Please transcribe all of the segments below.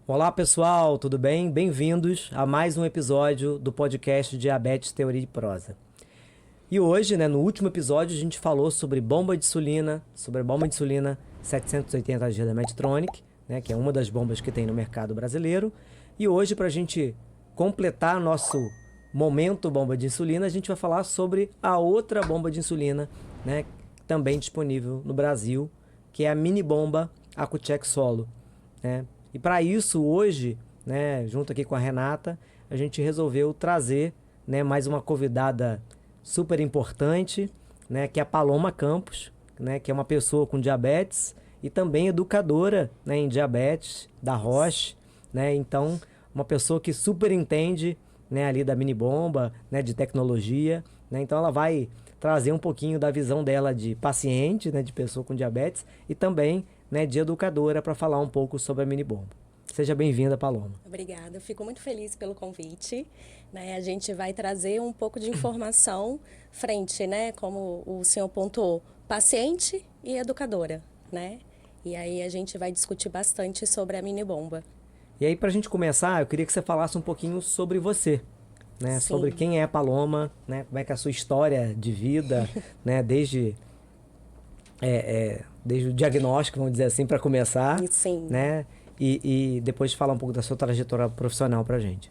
Olá pessoal, tudo bem? Bem-vindos a mais um episódio do podcast Diabetes Teoria e Prosa. E hoje, no último episódio, a gente falou sobre bomba de insulina, 780G da Medtronic, que é uma das bombas que tem no mercado brasileiro. E hoje, para a gente completar nosso momento bomba de insulina, a gente vai falar sobre a outra bomba de insulina, também disponível no Brasil, que é a mini bomba Accu-Chek Solo, E para isso, hoje, junto aqui com a Renata, a gente resolveu trazer mais uma convidada super importante, que é a Paloma Campos, que é uma pessoa com diabetes e também educadora em diabetes da Roche. Então, uma pessoa que super entende ali da mini bomba, de tecnologia. Então, ela vai trazer um pouquinho da visão dela de paciente, de pessoa com diabetes e também de educadora para falar um pouco sobre a mini bomba. Seja bem-vinda, Paloma. Obrigada, eu fico muito feliz pelo convite. A gente vai trazer um pouco de informação frente, como o senhor pontuou, paciente e educadora, E aí a gente vai discutir bastante sobre a mini bomba. E aí, para a gente começar, eu queria que você falasse um pouquinho sobre você, sobre quem é a Paloma, como é que é a sua história de vida, desde o diagnóstico, vamos dizer assim, para começar, Sim. E depois falar um pouco da sua trajetória profissional pra gente.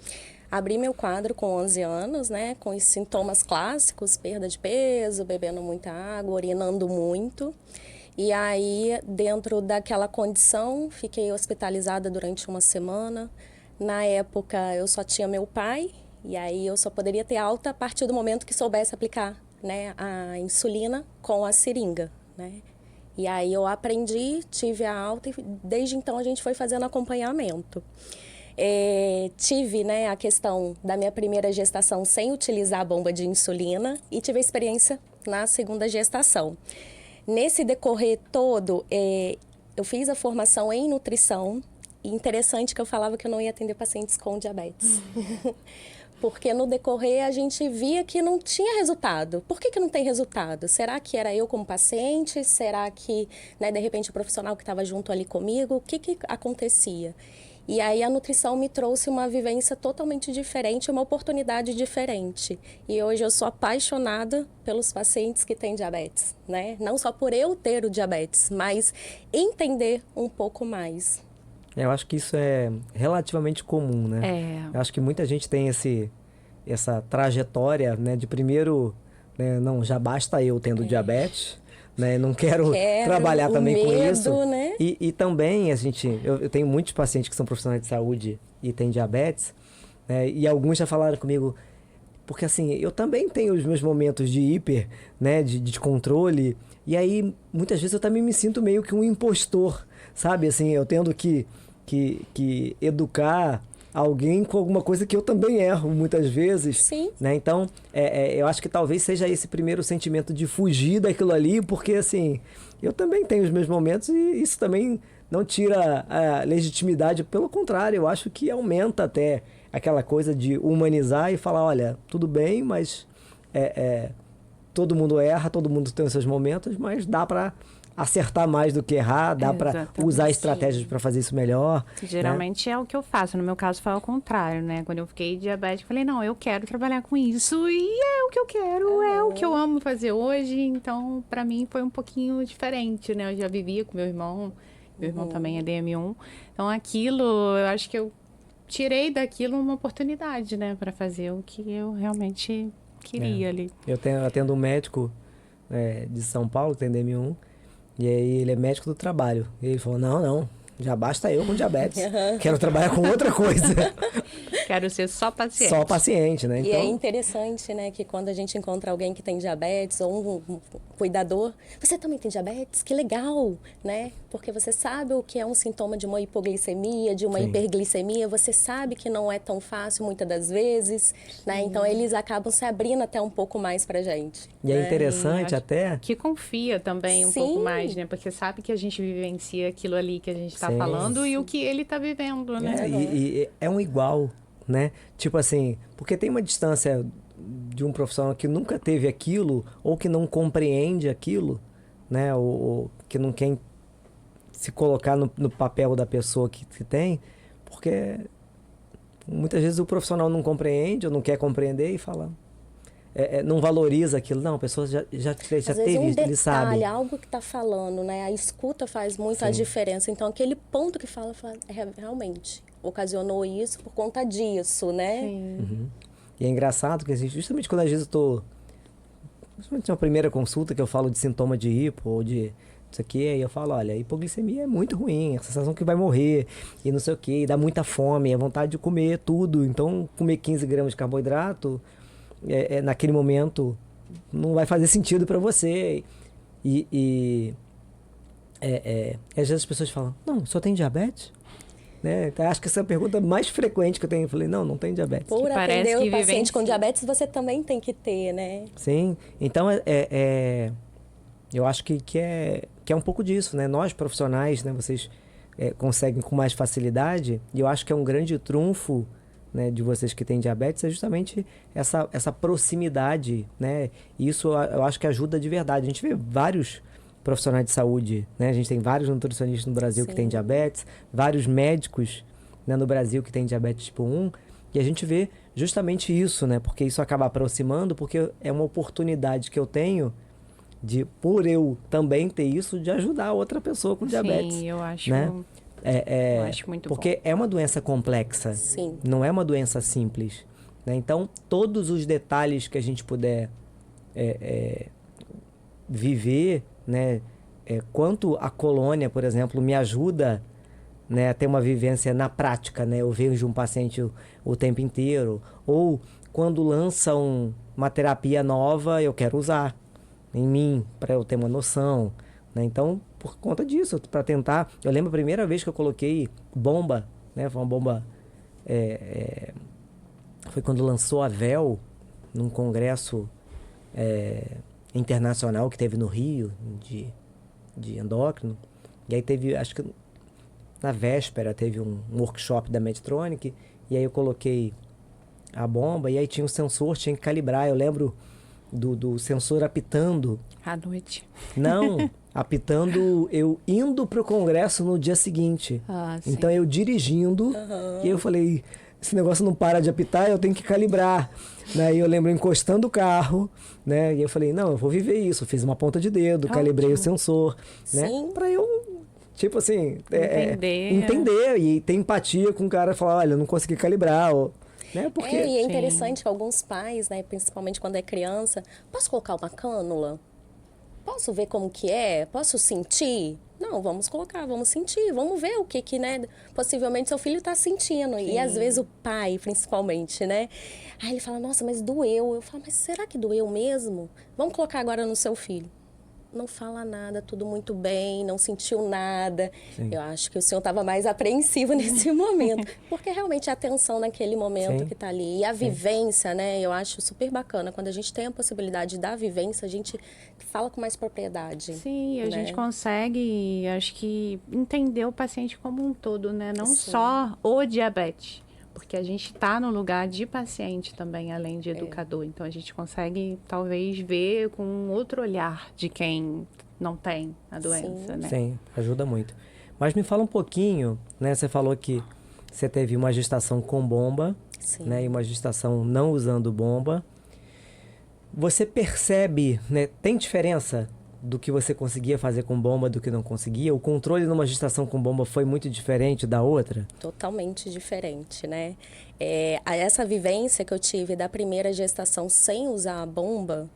Abri meu quadro com 11 anos, com os sintomas clássicos, perda de peso, bebendo muita água, urinando muito. E aí, dentro daquela condição, fiquei hospitalizada durante uma semana. Na época, eu só tinha meu pai, e aí eu só poderia ter alta a partir do momento que soubesse aplicar, a insulina com a seringa, E aí eu aprendi, tive a alta e desde então a gente foi fazendo acompanhamento. Tive a questão da minha primeira gestação sem utilizar a bomba de insulina e tive a experiência na segunda gestação. Nesse decorrer todo, eu fiz a formação em nutrição e interessante que eu falava que eu não ia atender pacientes com diabetes. Porque no decorrer a gente via que não tinha resultado. Por que não tem resultado? Será que era eu como paciente? Será que, de repente, o profissional que estava junto ali comigo? O que acontecia? E aí a nutrição me trouxe uma vivência totalmente diferente, uma oportunidade diferente. E hoje eu sou apaixonada pelos pacientes que têm diabetes, Não só por eu ter o diabetes, mas entender um pouco mais. Eu acho que isso é relativamente comum, Eu acho que muita gente tem essa trajetória, de primeiro, não, já basta eu tendo diabetes, não quero trabalhar também medo, com isso. Né? E também, eu tenho muitos pacientes que são profissionais de saúde e têm diabetes, e alguns já falaram comigo, porque assim, eu também tenho os meus momentos de hiper, de descontrole, e aí muitas vezes eu também me sinto meio que um impostor, sabe? Assim, eu tendo que educar alguém com alguma coisa que eu também erro muitas vezes. Sim. Então, eu acho que talvez seja esse primeiro sentimento de fugir daquilo ali, porque assim, eu também tenho os meus momentos e isso também não tira a legitimidade, pelo contrário, eu acho que aumenta até aquela coisa de humanizar e falar, olha, tudo bem, mas todo mundo erra, todo mundo tem os seus momentos, mas dá para acertar mais do que errar, dá para usar estratégias para fazer isso melhor. Geralmente é o que eu faço, no meu caso foi ao contrário, Quando eu fiquei diabética, eu falei, não, eu quero trabalhar com isso e é o que eu quero, é o que eu amo fazer hoje, então para mim foi um pouquinho diferente, Eu já vivia com meu irmão também é DM1, então aquilo, eu acho que eu tirei daquilo uma oportunidade, para fazer o que eu realmente queria ali. Eu atendo um médico de São Paulo, tem DM1, e aí ele é médico do trabalho. E ele falou, não, já basta eu com diabetes. Quero trabalhar com outra coisa. Quero ser só paciente. Só paciente, E é interessante, que quando a gente encontra alguém que tem diabetes ou um cuidador, você também tem diabetes? Que legal, Porque você sabe o que é um sintoma de uma hipoglicemia, de uma hiperglicemia, você sabe que não é tão fácil muitas das vezes, Então eles acabam se abrindo até um pouco mais pra gente. E é interessante até... Que confia também um pouco mais, Porque sabe que a gente vivencia aquilo ali que a gente está falando e o que ele está vivendo, E é um igual, Tipo assim, porque tem uma distância de um profissional que nunca teve aquilo ou que não compreende aquilo, ou que não quer se colocar no papel da pessoa que tem, Porque muitas vezes o profissional não compreende ou não quer compreender e fala... não valoriza aquilo. Não, a pessoa já Às teve vezes isso, ele sabe. detalhe, algo que está falando, né? A escuta faz muito a diferença. Então, aquele ponto que fala realmente ocasionou isso por conta disso, né? Sim. Uhum. E é engraçado que justamente quando às vezes eu tô... Principalmente na primeira consulta que eu falo de sintoma de hipo ou de isso aqui, aí eu falo, olha, a hipoglicemia é muito ruim, a sensação que vai morrer, e não sei o que, dá muita fome, a vontade de comer tudo. Então, comer 15 gramas de carboidrato, naquele momento, não vai fazer sentido para você. Às vezes as pessoas falam, não, só tem diabetes? Né? Então, acho que essa é a pergunta mais frequente que eu tenho. Eu falei, não tem diabetes. Por parece atender que o paciente vivencia. com diabetes, você também tem que ter, né? Sim, então eu acho que é um pouco disso, né? Nós profissionais, né, vocês conseguem com mais facilidade, e eu acho que é um grande trunfo, né, de vocês que têm diabetes, é justamente essa proximidade, né? E isso eu acho que ajuda de verdade. A gente vê vários profissionais de saúde, né? A gente tem vários nutricionistas no Brasil que têm diabetes, vários médicos, né, no Brasil que têm diabetes tipo 1, e a gente vê justamente isso, né? Porque isso acaba aproximando, porque é uma oportunidade que eu tenho de, por eu também ter isso, de ajudar outra pessoa com diabetes. Sim, eu acho, né? eu acho muito porque bom. é uma doença complexa, Sim. não é uma doença simples, né? Então, todos os detalhes que a gente puder viver, né? Quanto a colônia, por exemplo, me ajuda, né, a ter uma vivência na prática, né? Eu vejo um paciente o tempo inteiro, ou quando lança uma terapia nova, eu quero usar em mim, para eu ter uma noção, né? Então, por conta disso, para tentar... Eu lembro a primeira vez que eu coloquei bomba, né? Foi uma bomba... foi quando lançou a VEL, num congresso internacional que teve no Rio, de endócrino. E aí teve, acho que na véspera, teve um workshop da Medtronic, e aí eu coloquei a bomba, e aí tinha um sensor, tinha que calibrar. Eu lembro do sensor apitando. À noite. Não, apitando eu indo pro congresso no dia seguinte. Ah, sim. Então eu dirigindo, e eu falei, esse negócio não para de apitar, eu tenho que calibrar. Né? E eu lembro encostando o carro, né? E eu falei, não, eu vou viver isso. Fiz uma ponta de dedo, calibrei o sensor, né? Sim. Pra eu, tipo assim, Entender. e ter empatia com o cara e falar, olha, eu não consegui calibrar, ou, né? Porque... E é Sim. interessante que alguns pais, né, principalmente quando é criança, posso colocar uma cânula? Posso ver como que é? Posso sentir? Não, vamos colocar, vamos sentir, vamos ver o que, né, possivelmente seu filho está sentindo. E às vezes o pai, principalmente, né? Aí ele fala, nossa, mas doeu. Eu falo, mas será que doeu mesmo? Vamos colocar agora no seu filho. Não fala nada, tudo muito bem, não sentiu nada. Sim. Eu acho que o senhor estava mais apreensivo nesse momento. Porque realmente a atenção naquele momento Sim. que está ali. E a vivência, né? Eu acho super bacana. Quando a gente tem a possibilidade da vivência, a gente fala com mais propriedade. Sim, a né? gente consegue, acho que, entender o paciente como um todo, né? Não Sim. só o diabetes. Porque a gente está no lugar de paciente também, além de educador. Então, a gente consegue, talvez, ver com um outro olhar de quem não tem a doença, né? Sim, ajuda muito. Mas me fala um pouquinho, né? Você falou que você teve uma gestação com bomba, Sim. né? E uma gestação não usando bomba. Você percebe, né? Tem diferença do que você conseguia fazer com bomba do que não conseguia? O controle numa gestação com bomba foi muito diferente da outra? Totalmente diferente, né? Essa vivência que eu tive da primeira gestação sem usar a bomba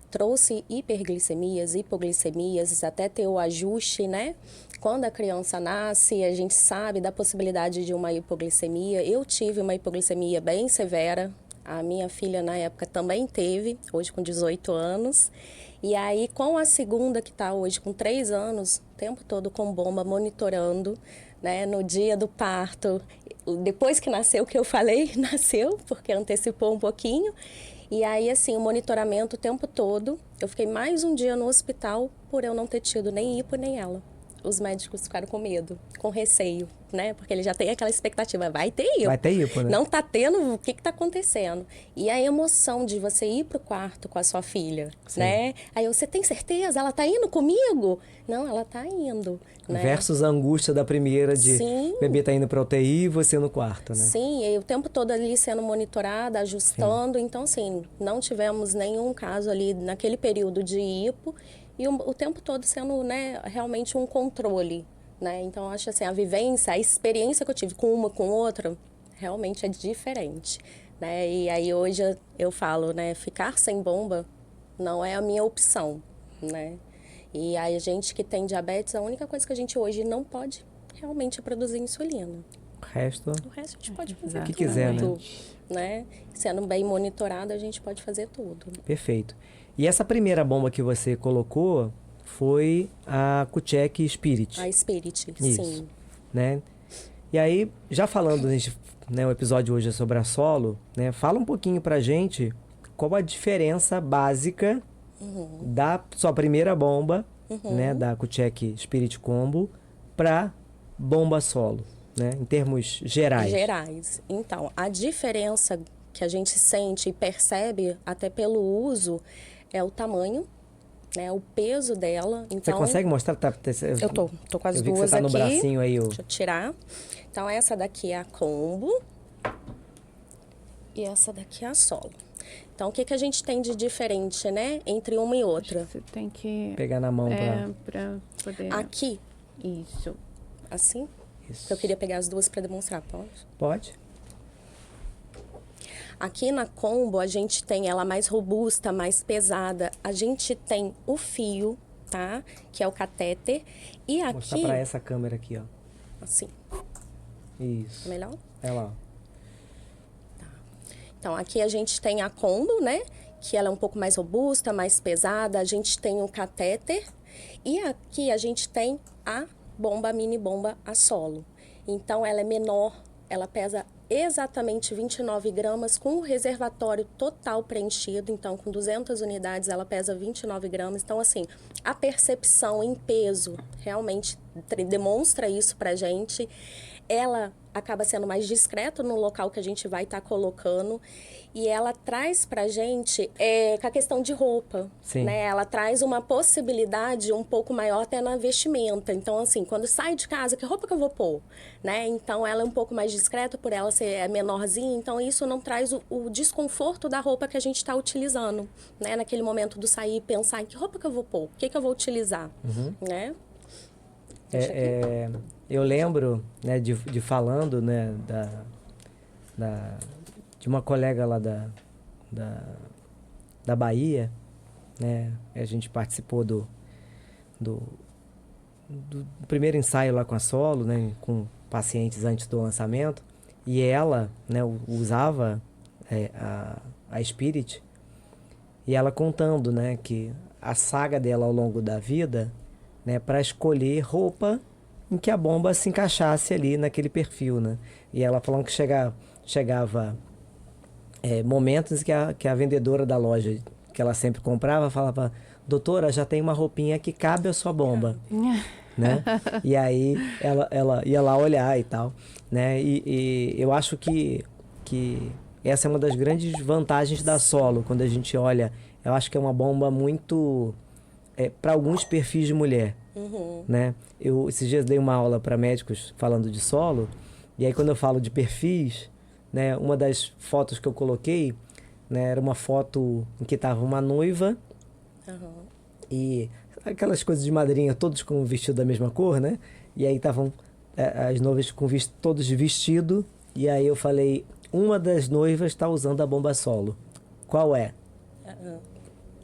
trouxe hiperglicemias, hipoglicemias, até ter o ajuste, né? Quando a criança nasce, a gente sabe da possibilidade de uma hipoglicemia. Eu tive uma hipoglicemia bem severa. A minha filha, na época, também teve, hoje com 18 anos. E aí, com a segunda, que está hoje com 3 anos, o tempo todo com bomba, monitorando, né? No dia do parto, depois que nasceu, que eu falei, nasceu, porque antecipou um pouquinho. E aí, assim, o monitoramento o tempo todo. Eu fiquei mais um dia no hospital por eu não ter tido nem hipo, nem ela. os médicos ficaram com medo, com receio, né? Porque ele já tem aquela expectativa, vai ter hipo. Vai ter hipo, né? Não tá tendo, o que tá acontecendo? E a emoção de você ir pro quarto com a sua filha, Sim. né? Aí você tem certeza? Ela tá indo comigo? Não, ela tá indo, né? Versus a angústia da primeira de Sim. o bebê tá indo pra UTI e você no quarto, né? Sim, e o tempo todo ali sendo monitorada, ajustando. Então, assim, não tivemos nenhum caso ali naquele período de hipo e o tempo todo sendo, né, realmente um controle, né? Então, eu acho assim, a vivência, a experiência que eu tive com uma, com outra, realmente é diferente, né? E aí hoje eu falo, né, ficar sem bomba não é a minha opção, né? E aí a gente que tem diabetes, a única coisa que a gente hoje não pode realmente é produzir insulina. O resto... O resto a gente pode fazer O que quiser, né? tudo, né? Sendo bem monitorado, a gente pode fazer tudo. Perfeito. E essa primeira bomba que você colocou foi a Kuchek Spirit, A Spirit, Isso. sim. né? E aí, já falando, né, o episódio hoje é sobre a solo, né? Fala um pouquinho pra gente qual a diferença básica da sua primeira bomba, né, da Kuchek Spirit Combo, pra bomba solo, né? Em termos gerais. Gerais. Então, a diferença que a gente sente e percebe até pelo uso é o tamanho, né? O peso dela. Você Então, consegue mostrar? eu tô com as eu vi que duas você tá no aqui. bracinho aí. Deixa eu tirar. Então, essa daqui é a combo e essa daqui é a solo. Então, o que a gente tem de diferente, né, entre uma e outra? Você tem que... Pegar na mão pra poder... Aqui, Isso. assim, Isso. eu queria pegar as duas para demonstrar, pode? Pode? Aqui na combo, a gente tem ela mais robusta, mais pesada. A gente tem o fio, tá? Que é o catéter. E Vou mostrar aqui, pra essa câmera aqui, ó. assim, Isso. melhor? É lá. Então, aqui a gente tem a combo, né? Que ela é um pouco mais robusta, mais pesada. A gente tem o catéter. E aqui a gente tem a bomba, a mini bomba, a solo. Então, ela é menor, ela pesa exatamente 29 gramas, com o reservatório total preenchido. Então, com 200 unidades, ela pesa 29 gramas. Então, assim, a percepção em peso realmente demonstra isso pra gente. Ela acaba sendo mais discreta no local que a gente vai estar colocando. E ela traz pra gente com a questão de roupa, Sim. né? Ela traz uma possibilidade um pouco maior até na vestimenta. Então, assim, quando sai de casa, que roupa que eu vou pôr? Né? Então, ela é um pouco mais discreta por ela ser menorzinha. Então, isso não traz o desconforto da roupa que a gente está utilizando, né? Naquele momento do sair, pensar em que roupa que eu vou pôr? O que eu vou utilizar, né? Eu lembro, né, de falando, né, de uma colega lá da Bahia, né? A gente participou do primeiro ensaio lá com a solo, né, com pacientes antes do lançamento, e ela, né, usava a Spirit, e ela contando, né, que a saga dela ao longo da vida, né, para escolher roupa em que a bomba se encaixasse ali naquele perfil, né? E ela falando que chegava momentos que a vendedora da loja que ela sempre comprava falava: doutora, já tem uma roupinha que cabe a sua bomba, né? E aí ela ia lá olhar e tal, né? E eu acho que essa é uma das grandes vantagens da solo, quando a gente olha. Eu acho que é uma bomba muito para alguns perfis de mulher, né? Eu esses dias dei uma aula para médicos falando de solo, e aí quando eu falo de perfis, né, uma das fotos que eu coloquei, né, era uma foto em que estava uma noiva e aquelas coisas de madrinha, todos com o vestido da mesma cor, né? E aí estavam as noivas com todos de vestido, e aí eu falei: uma das noivas está usando a bomba solo. Qual é?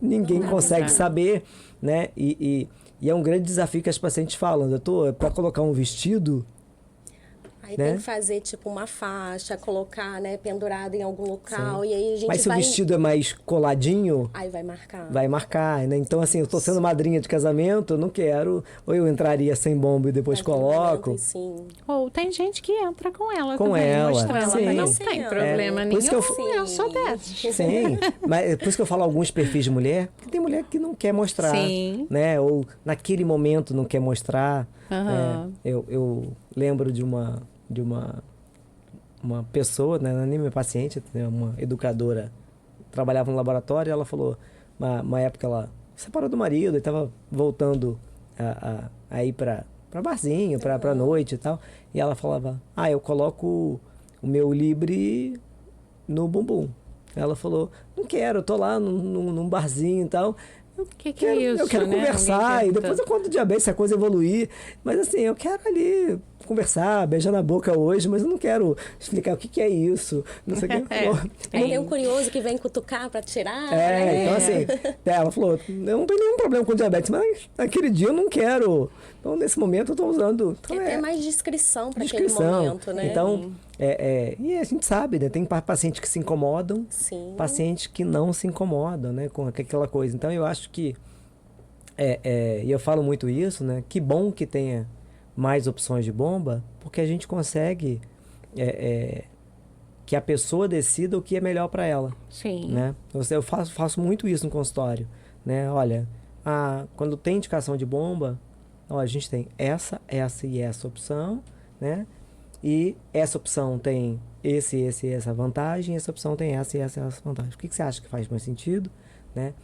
Ninguém consegue saber, né? E é um grande desafio que as pacientes falam: doutor, para colocar um vestido... Aí né? tem que fazer, tipo, uma faixa, colocar, né, pendurado em algum local, e aí a gente Mas se o vestido é mais coladinho... Aí vai marcar. Vai marcar, né? Então, assim, eu tô sendo madrinha de casamento, eu não quero... Ou eu entraria sem bomba e depois Naquele coloco. momento, sim. Ou tem gente que entra com ela Com também, ela, mostrando, sim. mas não Sim. tem problema Por nenhum. isso que Eu sou dessas. Sim, mas é por isso que eu falo alguns perfis de mulher, porque tem mulher que não quer mostrar, Sim. né? Ou naquele momento não quer mostrar, Aham. Eu lembro de uma pessoa, né, não é nem minha paciente, né, uma educadora, trabalhava no laboratório, e ela falou, uma época ela separou do marido e estava voltando a ir para barzinho, para noite e tal, e ela falava, eu coloco o meu Libre no bumbum. Ela falou, não quero, eu tô lá num barzinho e tal. Que é isso, eu quero né? conversar, Alguém e depois eu conto o diabetes, se a coisa evoluir. Mas assim, eu quero ali conversar, beijar na boca hoje, mas eu não quero explicar o que é isso, não sei o que. Aí tem um curioso que vem cutucar pra tirar. Né? Então assim, ela falou, eu não tenho nenhum problema com diabetes, mas naquele dia eu não quero. Então, nesse momento, eu tô usando... Então, tem mais discrição para aquele momento, né? Então, e a gente sabe, né? Tem pacientes que se incomodam, Sim. pacientes que não se incomodam, né? Com aquela coisa. Então, eu acho que... e eu falo muito isso, né? Que bom que tenha mais opções de bomba, porque a gente consegue que a pessoa decida o que é melhor para ela. Sim. Né? Eu faço muito isso no consultório, né? Olha, quando tem indicação de bomba, a gente tem essa e essa opção, né? E essa opção tem essa vantagem, essa opção tem essa e essa vantagem. O que você acha que faz mais sentido, né?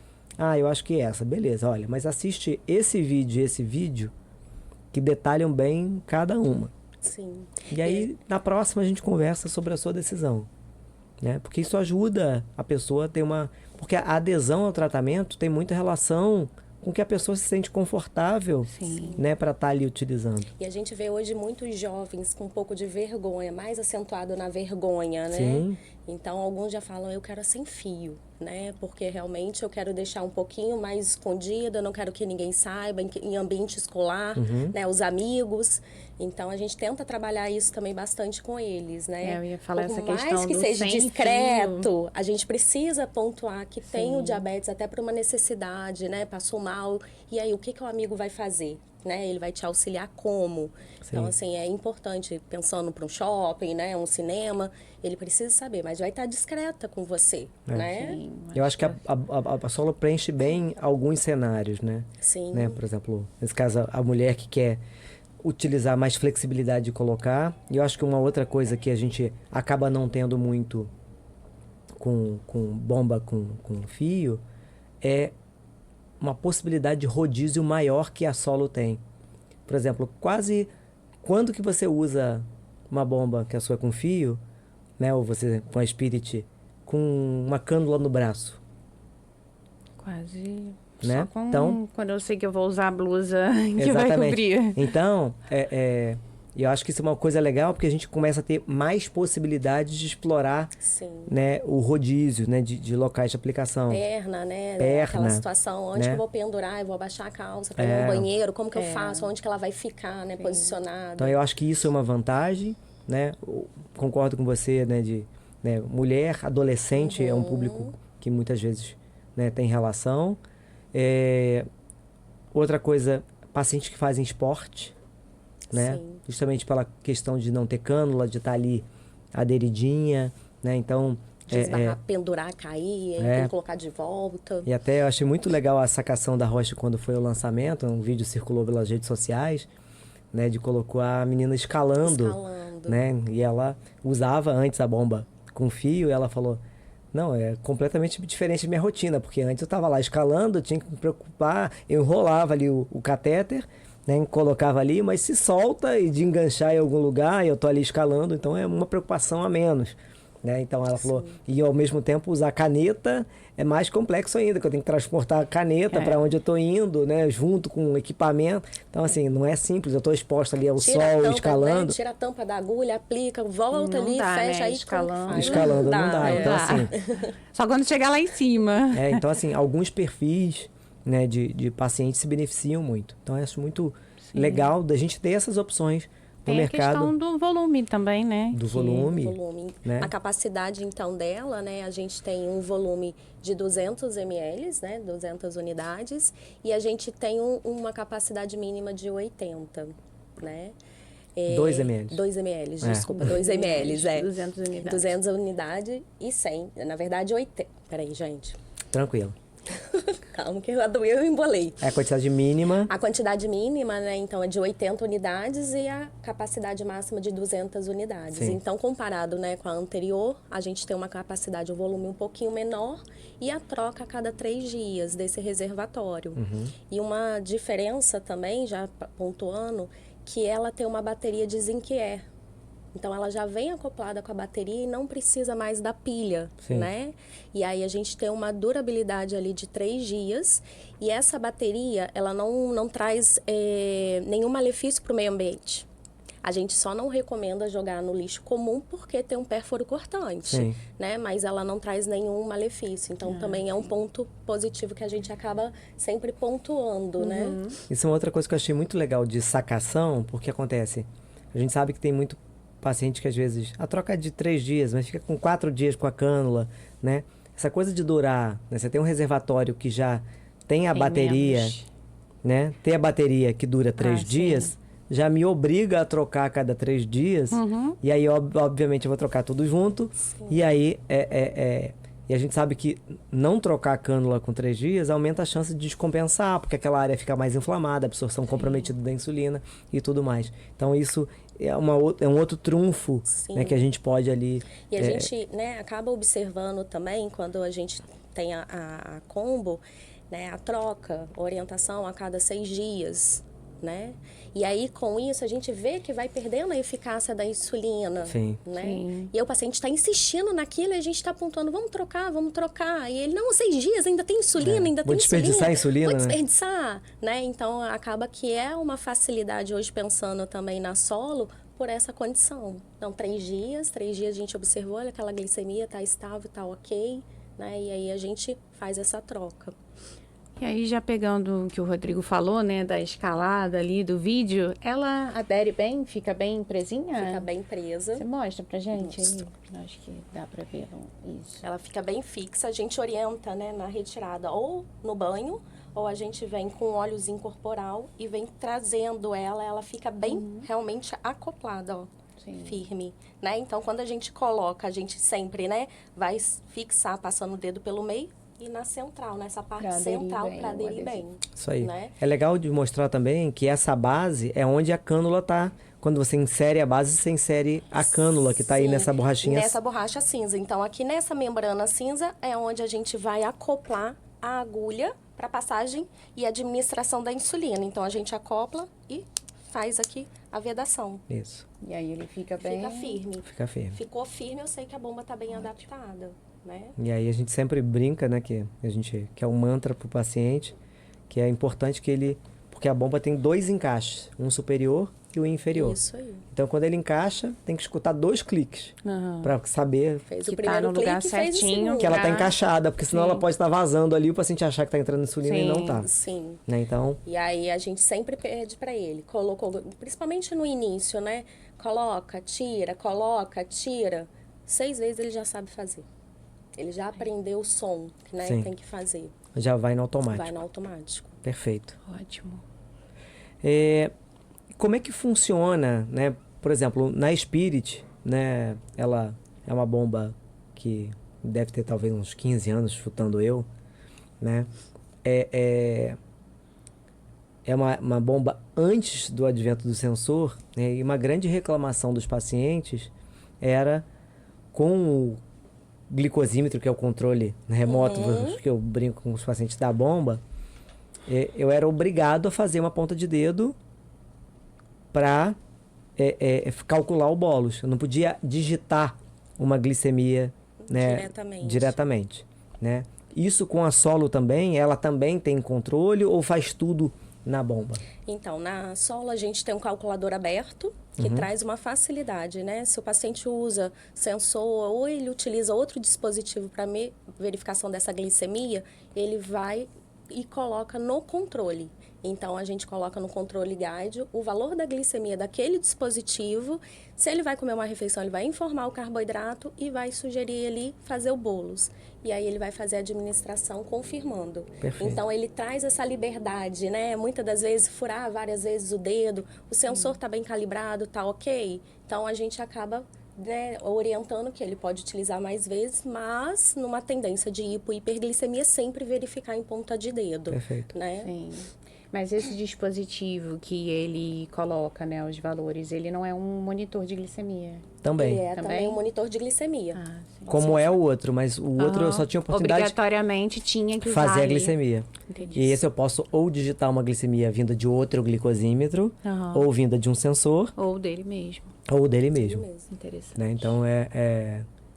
Eu acho que essa, beleza. Olha, mas assiste esse vídeo e esse vídeo que detalham bem cada uma. Sim. E aí, na próxima, a gente conversa sobre a sua decisão, né? Porque isso ajuda a pessoa a ter Porque a adesão ao tratamento tem muita relação com que a pessoa se sente confortável, né, para estar ali utilizando. E a gente vê hoje muitos jovens com um pouco de vergonha, mais acentuado na vergonha, né? Sim. Então, alguns já falam, eu quero sem fio, né? Porque realmente eu quero deixar um pouquinho mais escondido, eu não quero que ninguém saiba, em ambiente escolar, né? Os amigos. Então, a gente tenta trabalhar isso também bastante com eles, né? Eu ia falar essa Por questão mais que do seja sem discreto, fio. a gente precisa pontuar que tem o diabetes até por uma necessidade, né? Passou mal. E aí, o que o amigo vai fazer? Né? Ele vai te auxiliar como? Sim. Então, assim, é importante, pensando para um shopping, né? Um cinema, ele precisa saber, mas vai estar discreta com você, né? Sim, Eu acho que a Solo preenche bem alguns cenários, né? Sim. Né? Por exemplo, nesse caso, a mulher que quer utilizar mais flexibilidade de colocar. E eu acho que uma outra coisa que a gente acaba não tendo muito com bomba com fio é uma possibilidade de rodízio maior que a Solo tem. Por exemplo, quando que você usa uma bomba que a sua é com fio, né, ou você com a Spirit, com uma cânula no braço? Quase. Né? Só Então, quando eu sei que eu vou usar a blusa que vai exatamente. cobrir. Então, eu acho que isso é uma coisa legal, porque a gente começa a ter mais possibilidades de explorar, Sim. né, o rodízio, né, de locais de aplicação. Perna, né? Perna, Aquela situação, onde né? que eu vou pendurar, eu vou abaixar a calça para ir no banheiro, como que eu faço, onde que ela vai ficar, né? Posicionada. Então, eu acho que isso é uma vantagem, né? Concordo com você, né, mulher, adolescente é um público que muitas vezes, né, tem relação. Outra coisa, pacientes que fazem esporte, né? Sim. Justamente pela questão de não ter cânula, de estar ali aderidinha, né? Então, Desbarrar, pendurar, cair, tem que colocar de volta. e até eu achei muito legal a sacação da Roche quando foi o lançamento, um vídeo circulou pelas redes sociais, né? De colocou a menina escalando, né? E ela usava antes a bomba com fio, e ela falou, não, é completamente diferente da minha rotina, porque antes eu estava lá escalando, eu tinha que me preocupar, eu enrolava ali o catéter, né, colocava ali, mas se solta e de enganchar em algum lugar, eu tô ali escalando, então é uma preocupação a menos, né? Então ela falou, e ao mesmo tempo usar caneta é mais complexo ainda, que eu tenho que transportar a caneta para onde eu tô indo, né, junto com o equipamento. Então assim, não é simples, eu tô exposto ali ao sol, escalando. Né? Tira a tampa da agulha, aplica, volta Não ali, dá, fecha, né? aí Escalando não dá. Então assim, só quando chegar lá em cima. Então assim, alguns perfis, né, de pacientes se beneficiam muito. Então eu acho muito legal da gente ter essas opções no Tem mercado. a questão do volume também, né? Do volume. Né? A capacidade, então, dela, né? A gente tem um volume de 200 ml, né? 200 unidades. E a gente tem uma capacidade mínima de 80, né? 2 ml. 2 ml, desculpa, 2 ml, 200 unidades. 200 unidades e 100. Na verdade, 80. Peraí, gente. Tranquilo. Calma que eu embolei. É a quantidade mínima. A quantidade mínima, né, então, é de 80 unidades e a capacidade máxima de 200 unidades. Sim. Então, comparado, né, com a anterior, a gente tem uma capacidade, um volume um pouquinho menor e a troca a cada 3 dias desse reservatório. E uma diferença também, já pontuando, que ela tem uma bateria de zinc air. Então, ela já vem acoplada com a bateria e não precisa mais da pilha, Sim. né? E aí, a gente tem uma durabilidade ali de 3 dias. E essa bateria, ela não traz nenhum malefício para o meio ambiente. A gente só não recomenda jogar no lixo comum porque tem um pérfuro cortante, Sim. né? Mas ela não traz nenhum malefício. Então, também é um ponto positivo que a gente acaba sempre pontuando, né? Isso é uma outra coisa que eu achei muito legal de sacação, porque acontece, a gente sabe que tem muito paciente que às vezes a troca é de 3 dias, mas fica com 4 dias com a cânula, né? Essa coisa de durar, né? Você tem um reservatório que já tem a Tem bateria, menos. né? Ter a bateria que dura 3 sim. dias, já me obriga a trocar a cada 3 dias. E aí, obviamente, eu vou trocar tudo junto. E aí, e a gente sabe que não trocar a cânula com 3 dias aumenta a chance de descompensar, porque aquela área fica mais inflamada, a absorção comprometida da insulina e tudo mais. Então, isso é um outro trunfo, né, que a gente pode ali... E a gente, né, acaba observando também, quando a gente tem a combo, né, a troca, orientação a cada 6 dias, né? E aí, com isso, a gente vê que vai perdendo a eficácia da insulina, Sim. né? Sim. E aí o paciente está insistindo naquilo e a gente está apontando, vamos trocar. E ele, não, 6 dias, ainda tem insulina, ainda Vou tem desperdiçar a insulina, Vou né? desperdiçar, né? Então, acaba que é uma facilidade hoje, pensando também na solo, por essa condição. Então, 3 dias a gente observou, olha, aquela glicemia está estável, está ok, né? E aí a gente faz essa troca. E aí, já pegando o que o Rodrigo falou, né, da escalada ali do vídeo, ela adere bem? Fica bem presinha? Fica bem presa. Você mostra pra gente aí? Acho que dá pra ver isso. Ela fica bem fixa, a gente orienta, né, na retirada ou no banho, ou a gente vem com óleozinho corporal e vem trazendo ela fica bem realmente acoplada, ó. Sim. Firme, né? Então, quando a gente coloca, a gente sempre, né, vai fixar passando o dedo pelo meio e na central, nessa parte Pra aderir central bem para o aderir bem. adesivo. Isso aí. Né? É legal de mostrar também que essa base é onde a cânula tá. Quando você insere a base, você insere a cânula que tá aí Sim, nessa borrachinha. Nessa borracha cinza. Então, aqui nessa membrana cinza é onde a gente vai acoplar a agulha para passagem e administração da insulina. Então, a gente acopla e faz aqui a vedação. Isso. E aí ele fica bem... Fica firme. Fica firme. Ficou firme, eu sei que a bomba tá bem adaptada, né? E aí a gente sempre brinca, né, que é um mantra pro paciente, que é importante que ele... Porque a bomba tem 2 encaixes, um superior e o inferior. Isso aí. Então, quando ele encaixa, tem que escutar 2 cliques Aham. para saber Fez Que o tá primeiro no lugar clique, fez o certinho. segundo. que ela tá Pra- encaixada, porque senão Sim. ela pode estar vazando ali e o paciente achar que tá entrando insulina e não Sim. tá. Sim. Né? Então, E aí a gente sempre pede para ele, colocou, principalmente no início, né? Coloca, tira. 6 vezes ele já sabe fazer. Ele já aprendeu o som, né? Sim. Que tem que fazer. já vai no automático. Vai no automático. Perfeito. Ótimo. Como é que funciona, né? Por exemplo, na Spirit, né? Ela é uma bomba que deve ter talvez uns 15 anos, chutando eu, né? É uma bomba antes do advento do sensor, né? E uma grande reclamação dos pacientes era com o glicosímetro, que é o controle remoto, que eu brinco com os pacientes da bomba, eu era obrigado a fazer uma ponta de dedo para calcular o bolos. Eu não podia digitar uma glicemia, né, diretamente, né? Isso com a solo também, ela também tem controle ou faz tudo na bomba? Então, na solo a gente tem um calculador aberto, que traz uma facilidade, né? Se o paciente usa sensor ou ele utiliza outro dispositivo para verificação dessa glicemia, ele vai e coloca no controle. Então, a gente coloca no controle guide o valor da glicemia daquele dispositivo. Se ele vai comer uma refeição, ele vai informar o carboidrato e vai sugerir ele fazer o bolos. E aí, ele vai fazer a administração confirmando. Perfeito. Então, ele traz essa liberdade, né? Muitas das vezes, furar várias vezes o dedo, o sensor está bem calibrado, tá ok? Então, a gente acaba né, orientando que ele pode utilizar mais vezes, mas numa tendência de hiperglicemia, sempre verificar em ponta de dedo. Perfeito. Né? Sim. Mas esse dispositivo que ele coloca, né, os valores, ele não é um monitor de glicemia? Também. Ele é também um monitor de glicemia. Ah, sim. Como é o outro, mas o outro eu só tinha oportunidade Obrigatoriamente tinha que usar fazer a ali. glicemia. Entendi. E esse eu posso ou digitar uma glicemia vinda de outro glicosímetro, Aham. ou vinda de um sensor, Ou dele mesmo. ou dele Ele mesmo. mesmo. Interessante. Né? Então,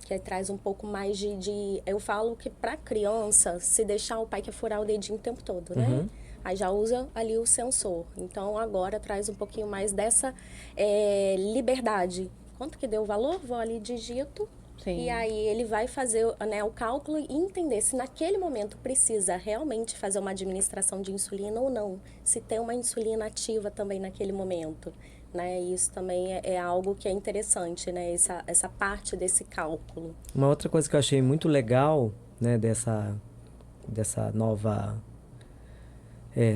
Que aí traz um pouco mais de... Eu falo que para criança, se deixar, o pai quer furar o dedinho o tempo todo, né? Uhum. Aí já usa ali o sensor. Então, agora traz um pouquinho mais dessa liberdade. Quanto que deu o valor? Vou ali, digito. Sim. E aí ele vai fazer, né, o cálculo e entender se naquele momento precisa realmente fazer uma administração de insulina ou não. Se tem uma insulina ativa também naquele momento. Né? Isso também é algo que é interessante, né? Essa parte desse cálculo. uma outra coisa que eu achei muito legal, né, dessa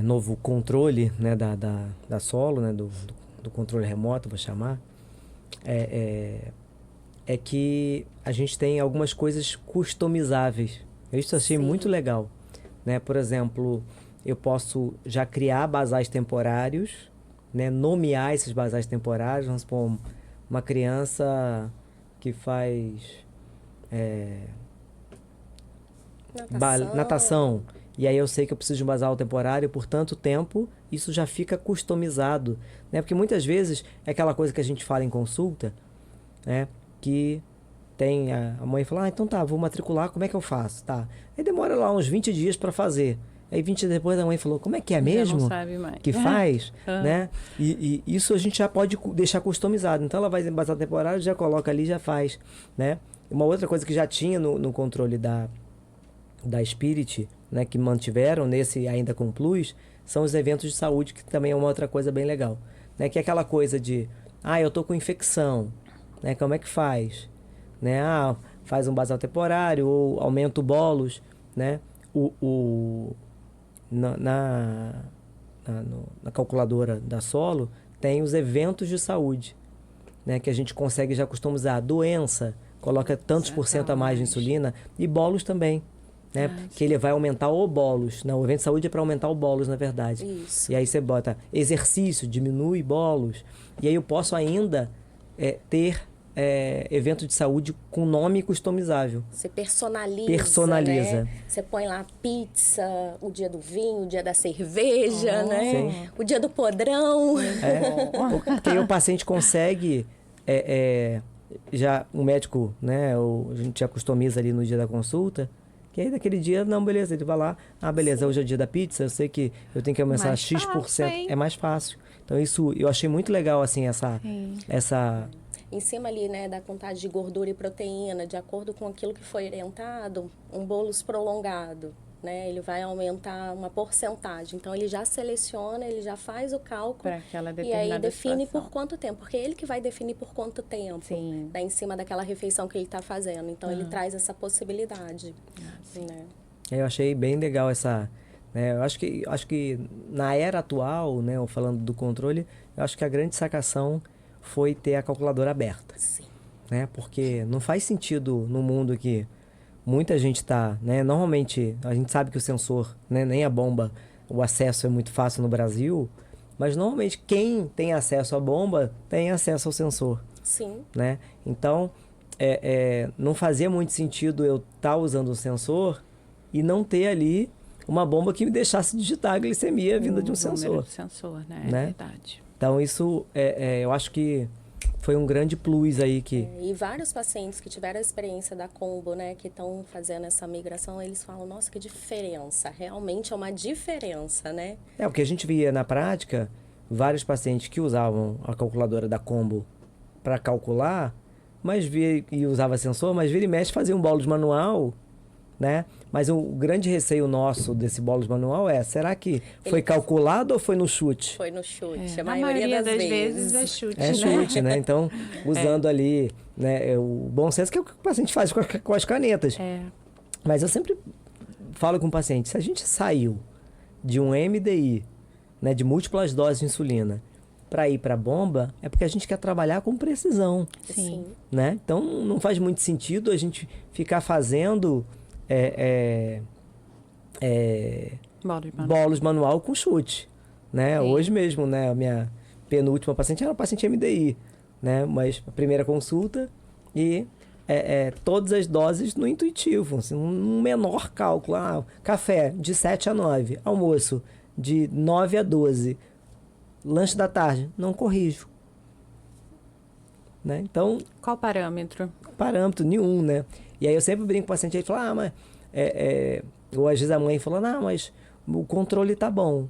novo controle, né, da Solo, né, do controle remoto, vou chamar, é que a gente tem algumas coisas customizáveis. Isso eu achei Sim. muito legal. Né? Por exemplo, eu posso já criar basais temporários, né, nomear esses basais temporários. Vamos supor, uma criança que faz natação. E aí eu sei que eu preciso de um basal temporário por tanto tempo, isso já fica customizado. Né? Porque muitas vezes é aquela coisa que a gente fala em consulta, né? Que tem a mãe fala, então tá, vou matricular, como é que eu faço? Tá. Aí demora lá uns 20 dias para fazer. Aí 20 dias depois a mãe falou, como é que é mesmo? Já não sabe mais. Que faz, né? E isso a gente já pode deixar customizado. Então ela vai em basal temporário, já coloca ali, já faz, né? Uma outra coisa que já tinha no controle da Spirit, né, que mantiveram nesse ainda com Plus, são os eventos de saúde, que também é uma outra coisa bem legal, né? Que é aquela coisa de, eu tô com infecção, né? Como é que faz? Né? Faz um basal temporário ou aumenta o bolos, né? Na calculadora da Solo tem os eventos de saúde, né? Que a gente consegue já customizar. Doença, coloca tantos por cento a mais de insulina, e bolos também, né? Que ele vai aumentar o bolos. Não, o evento de saúde é para aumentar o bolos, na verdade. Isso. E aí você bota exercício, diminui bolos. E aí eu posso ainda ter evento de saúde com nome customizável. Você personaliza. Personaliza. Né? Você põe lá pizza, o dia do vinho, o dia da cerveja, né? Sim. O dia do podrão. Porque aí o paciente consegue já o médico, né? A gente já customiza ali no dia da consulta. Que aí daquele dia, não, beleza, ele vai lá, beleza, hoje é o dia da pizza, eu sei que eu tenho que aumentar Mais X%, fácil, hein? é mais fácil. Então isso, eu achei muito legal, assim, essa Em cima ali, né, da contagem de gordura e proteína, de acordo com aquilo que foi orientado, um bolos prolongado, né? Ele vai aumentar uma porcentagem. Então, ele já seleciona, ele já faz o cálculo. Para aquela E determinada aí define situação. por quanto tempo. Porque é ele que vai definir por quanto tempo. Sim. Né, em cima daquela refeição que ele está fazendo. Então, ele traz essa possibilidade. Né? Eu achei bem legal essa, né? Eu acho que na era atual, né, falando do controle, eu acho que a grande sacação foi ter a calculadora aberta, Sim. né? Porque não faz sentido no mundo que muita gente está, né? Normalmente a gente sabe que o sensor, né, nem a bomba, o acesso é muito fácil no Brasil, mas normalmente quem tem acesso à bomba tem acesso ao sensor, Sim. né? Então não fazia muito sentido eu estar usando o sensor e não ter ali uma bomba que me deixasse digitar a glicemia vinda de um número sensor. de sensor, né? Né? É verdade. Então isso eu acho que foi um grande plus aí que... E vários pacientes que tiveram a experiência da combo, né, que estão fazendo essa migração, eles falam, nossa, que diferença. Realmente é uma diferença, né? O que a gente via na prática, vários pacientes que usavam a calculadora da combo para calcular, e usava sensor, mas vira e mexe fazia um bolos manual, né? Mas o grande receio nosso desse bolos manual será que foi calculado ou foi no chute? Foi no chute, a Na maioria das vezes é chute, É né? chute, né? Então, usando ali, né, o bom senso que é o que o paciente faz com as canetas. Mas eu sempre falo com o paciente, se a gente saiu de um MDI, né, de múltiplas doses de insulina, para ir para a bomba é porque a gente quer trabalhar com precisão, Sim. né? Então, não faz muito sentido a gente ficar fazendo bolos manual com chute, né? Sim. Hoje mesmo, né? A minha penúltima paciente era uma paciente MDI, né? Mas a primeira consulta e todas as doses no intuitivo, assim, um menor cálculo. Ah, café de 7 a 9, almoço de 9 a 12, lanche da tarde, não corrijo. Né? Então, Qual parâmetro? parâmetro nenhum, né? E aí eu sempre brinco com o paciente, ele fala, mas... ou às vezes a mãe fala, não, mas o controle tá bom.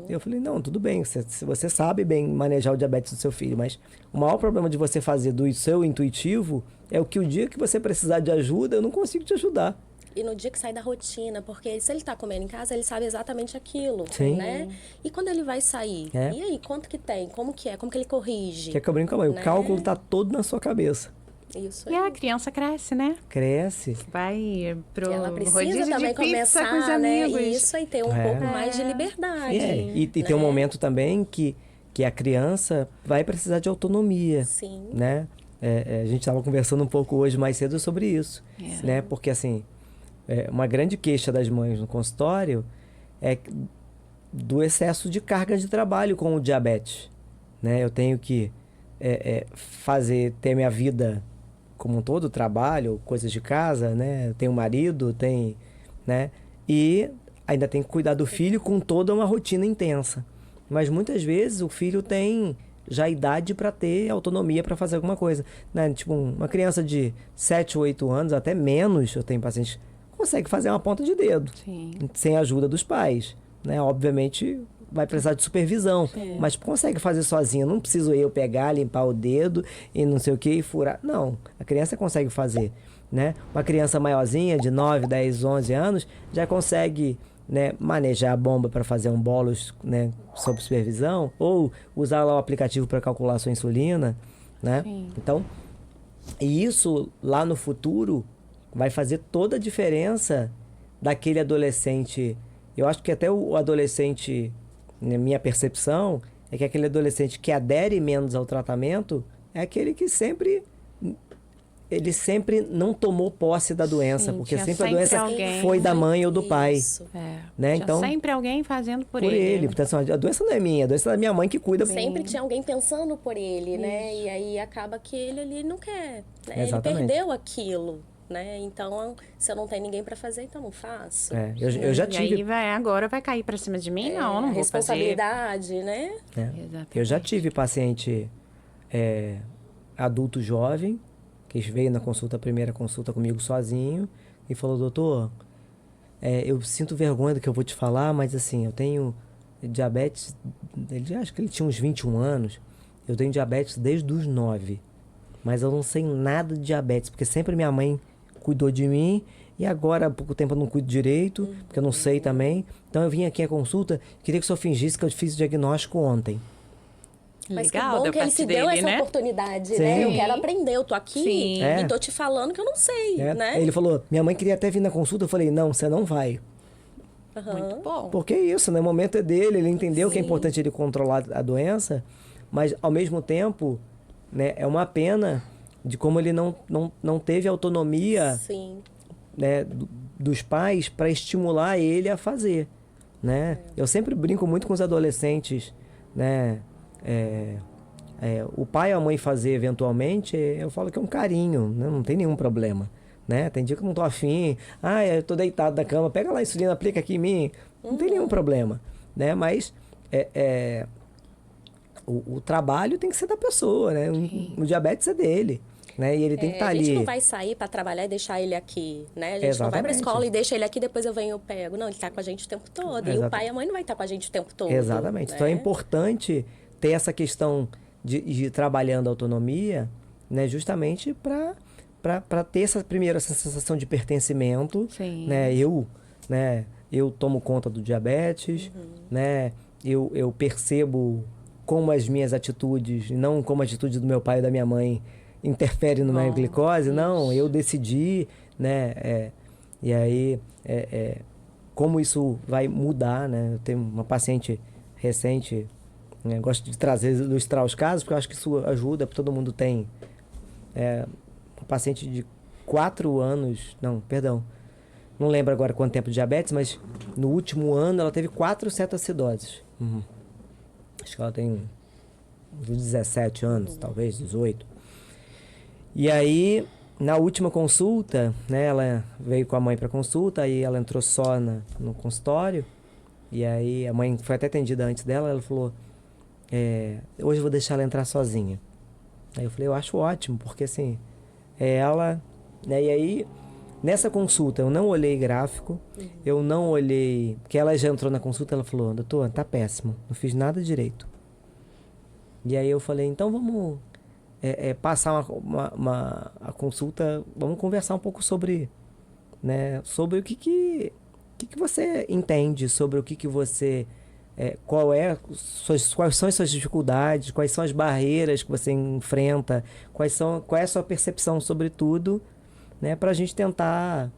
Eu falei, não, tudo bem, se você sabe bem manejar o diabetes do seu filho, mas o maior problema de você fazer do seu intuitivo é o que o dia que você precisar de ajuda, eu não consigo te ajudar. E no dia que sai da rotina, porque se ele tá comendo em casa, ele sabe exatamente aquilo, Sim. né? E quando ele vai sair? É. E aí, quanto que tem? Como que é? Como que ele corrige? Que é que eu brinco com a mãe, Né? o cálculo tá todo na sua cabeça. Isso E aí. a criança cresce, né? Cresce. Vai pro Que ela rodízio precisa de também pizza começar, com os né? amigos. Isso aí, ter um É. pouco mais de liberdade. E tem um né? momento também que a criança vai precisar de autonomia, Sim. né? A gente estava conversando um pouco hoje mais cedo sobre isso, né? Porque, assim, uma grande queixa das mães no consultório é do excesso de carga de trabalho com o diabetes, né? Eu tenho que ter minha vida como um todo, trabalho, coisas de casa, né? Eu tenho um marido, né? E ainda tem que cuidar do filho com toda uma rotina intensa. Mas muitas vezes o filho tem já idade para ter autonomia para fazer alguma coisa, né? Tipo, uma criança de 7, 8 anos, até menos, eu tenho pacientes, consegue fazer uma ponta de dedo, Sim. sem a ajuda dos pais, né? Obviamente vai precisar de supervisão, mas consegue fazer sozinho. Não preciso eu pegar, limpar o dedo e não sei o que e furar. Não, a criança consegue fazer, né? Uma criança maiorzinha de 9, 10, 11 anos já consegue, né, manejar a bomba para fazer um bolos, né, sob supervisão, ou usar lá o aplicativo para calcular a sua insulina, né? Sim. Então, e isso lá no futuro vai fazer toda a diferença daquele adolescente. Eu acho que até o adolescente, na minha percepção, é que aquele adolescente que adere menos ao tratamento é aquele que sempre não tomou posse da doença, Sim, porque tinha sempre a sempre doença alguém. foi da mãe ou do pai, Isso. né? Tinha Então, sempre alguém fazendo por por ele. Então, assim, a doença não é minha, a doença é da minha mãe que cuida. Sempre tinha alguém pensando por ele, né? E aí acaba que ele ali não quer, né? Ele Exatamente. perdeu aquilo, né? Então, se eu não tenho ninguém para fazer, então não faço. Eu já E tive. aí agora vai cair pra cima de mim? Não, não vou fazer. Responsabilidade, né? Exatamente. Eu já tive paciente adulto jovem que veio na primeira consulta comigo sozinho e falou, doutor, eu sinto vergonha do que eu vou te falar, mas assim, eu tenho diabetes, acho que ele tinha uns 21 anos, eu tenho diabetes desde os 9, mas eu não sei nada de diabetes, porque sempre minha mãe cuidou de mim e agora há pouco tempo eu não cuido direito, porque eu não sei também. Então eu vim aqui à consulta, queria que o senhor fingisse que eu fiz o diagnóstico ontem. Mas Legal, que bom da que ele parte se deu dele, essa né? oportunidade, Sim. né? Eu quero aprender, eu tô aqui Sim. e tô te falando que eu não sei, né? Ele falou, minha mãe queria até vir na consulta, eu falei, não, você não vai. Muito bom. Porque é isso, né? O momento é dele, ele entendeu que é importante ele controlar a doença, mas ao mesmo tempo, né, é uma pena de como ele não teve autonomia, Sim. né, dos pais para estimular ele a fazer, né? Eu sempre brinco muito com os adolescentes, né? O pai ou a mãe fazer eventualmente, eu falo que é um carinho, né? Não tem nenhum problema, né? Tem dia que eu não tô afim, eu tô deitado na cama, pega lá a insulina, aplica aqui em mim, não tem nenhum problema, né? Mas o trabalho tem que ser da pessoa, né? O diabetes é dele, né? E ele tem que estar A ali. gente não vai sair para trabalhar e deixar ele aqui, né? A gente não vai para Exatamente. escola e deixa ele aqui, depois eu venho e eu pego. Não, ele tá com a gente o tempo todo. E o Exata- pai e a mãe não vai estar com a gente o tempo todo. Exatamente. né? Então é importante ter essa questão de trabalhando a autonomia, né? Justamente para ter essa primeira sensação de pertencimento, Sim. né? Eu tomo conta do diabetes, né? Eu percebo como as minhas atitudes, não como a atitude do meu pai e da minha mãe, interferem na minha Bom, glicose. Não, eu decidi, né? E aí, como isso vai mudar, né? Eu tenho uma paciente recente, né? Gosto de trazer, ilustrar os casos, porque eu acho que isso ajuda, todo mundo tem uma paciente de 4 anos, não, perdão, não lembro agora quanto tempo de diabetes, mas no último ano ela teve 4 cetoacidoses. Acho que ela tem uns 17 anos, talvez 18. E aí, na última consulta, né, ela veio com a mãe para consulta, aí ela entrou só no consultório, e aí a mãe foi até atendida antes dela, ela falou, hoje eu vou deixar ela entrar sozinha. Aí eu falei, eu acho ótimo, porque assim, é ela, né, e aí, nessa consulta eu não olhei gráfico, eu não olhei, porque ela já entrou na consulta, ela falou, doutor, tá péssimo, não fiz nada direito. E aí eu falei, então vamos passar a consulta, vamos conversar um pouco sobre, né, sobre o que você entende, sobre o que você, quais são as suas dificuldades, quais são as barreiras que você enfrenta, qual é a sua percepção sobre tudo, né, para a gente tentar,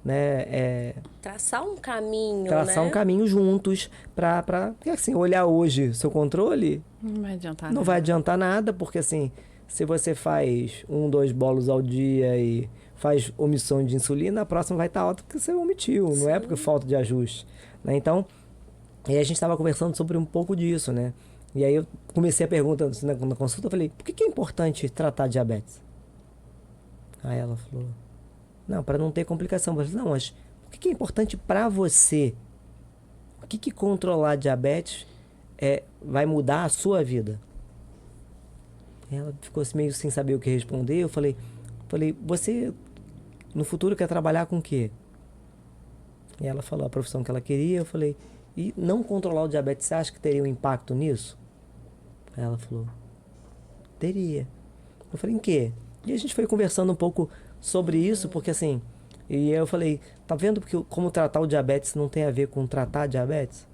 né, traçar um caminho, traçar né? um caminho juntos para assim, olhar hoje seu controle Não vai adiantar não nada. vai adiantar nada, porque assim, se você faz 2 bolos ao dia e faz omissão de insulina, a próxima vai estar alta porque você omitiu, não é porque falta de ajuste, né? Então, aí a gente estava conversando sobre um pouco disso, né? E aí eu comecei a pergunta na consulta, eu falei, por que é importante tratar diabetes? Aí ela falou, não, para não ter complicação. Eu falei, não, mas o que é importante para você? O que controlar diabetes vai mudar a sua vida? Ela ficou meio sem saber o que responder. Eu falei, você no futuro quer trabalhar com o quê? E ela falou a profissão que ela queria. Eu falei, e não controlar o diabetes, você acha que teria um impacto nisso? Aí ela falou, teria. Eu falei, em quê? E a gente foi conversando um pouco sobre isso, porque assim, e eu falei, tá vendo porque como tratar o diabetes não tem a ver com tratar diabetes?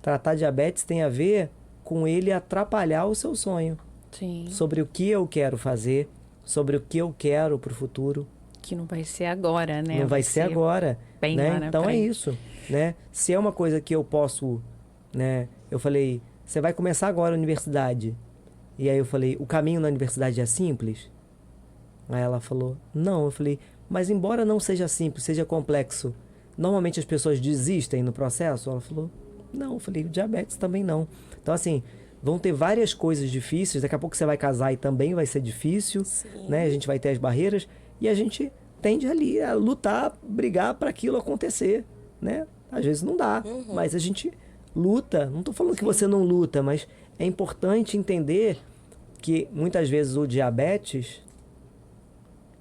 Tratar diabetes tem a ver com ele atrapalhar o seu sonho. Sim. Sobre o que eu quero fazer, sobre o que eu quero pro futuro. Que não vai ser agora, né? Não vai ser agora, bem né? lá na Então é frente. isso, né? Se é uma coisa que eu posso, né? Eu falei, você vai começar agora a universidade. E aí eu falei, o caminho na universidade é simples? Aí ela falou, não. Eu falei, mas embora não seja simples, seja complexo, normalmente as pessoas desistem no processo? Ela falou, não. Eu falei, o diabetes também não. Então assim, vão ter várias coisas difíceis, daqui a pouco você vai casar e também vai ser difícil, né? A gente vai ter as barreiras e a gente tende ali a lutar, brigar para aquilo acontecer, né? Às vezes não dá, mas a gente luta. Não estou falando que você não luta, mas é importante entender que muitas vezes o diabetes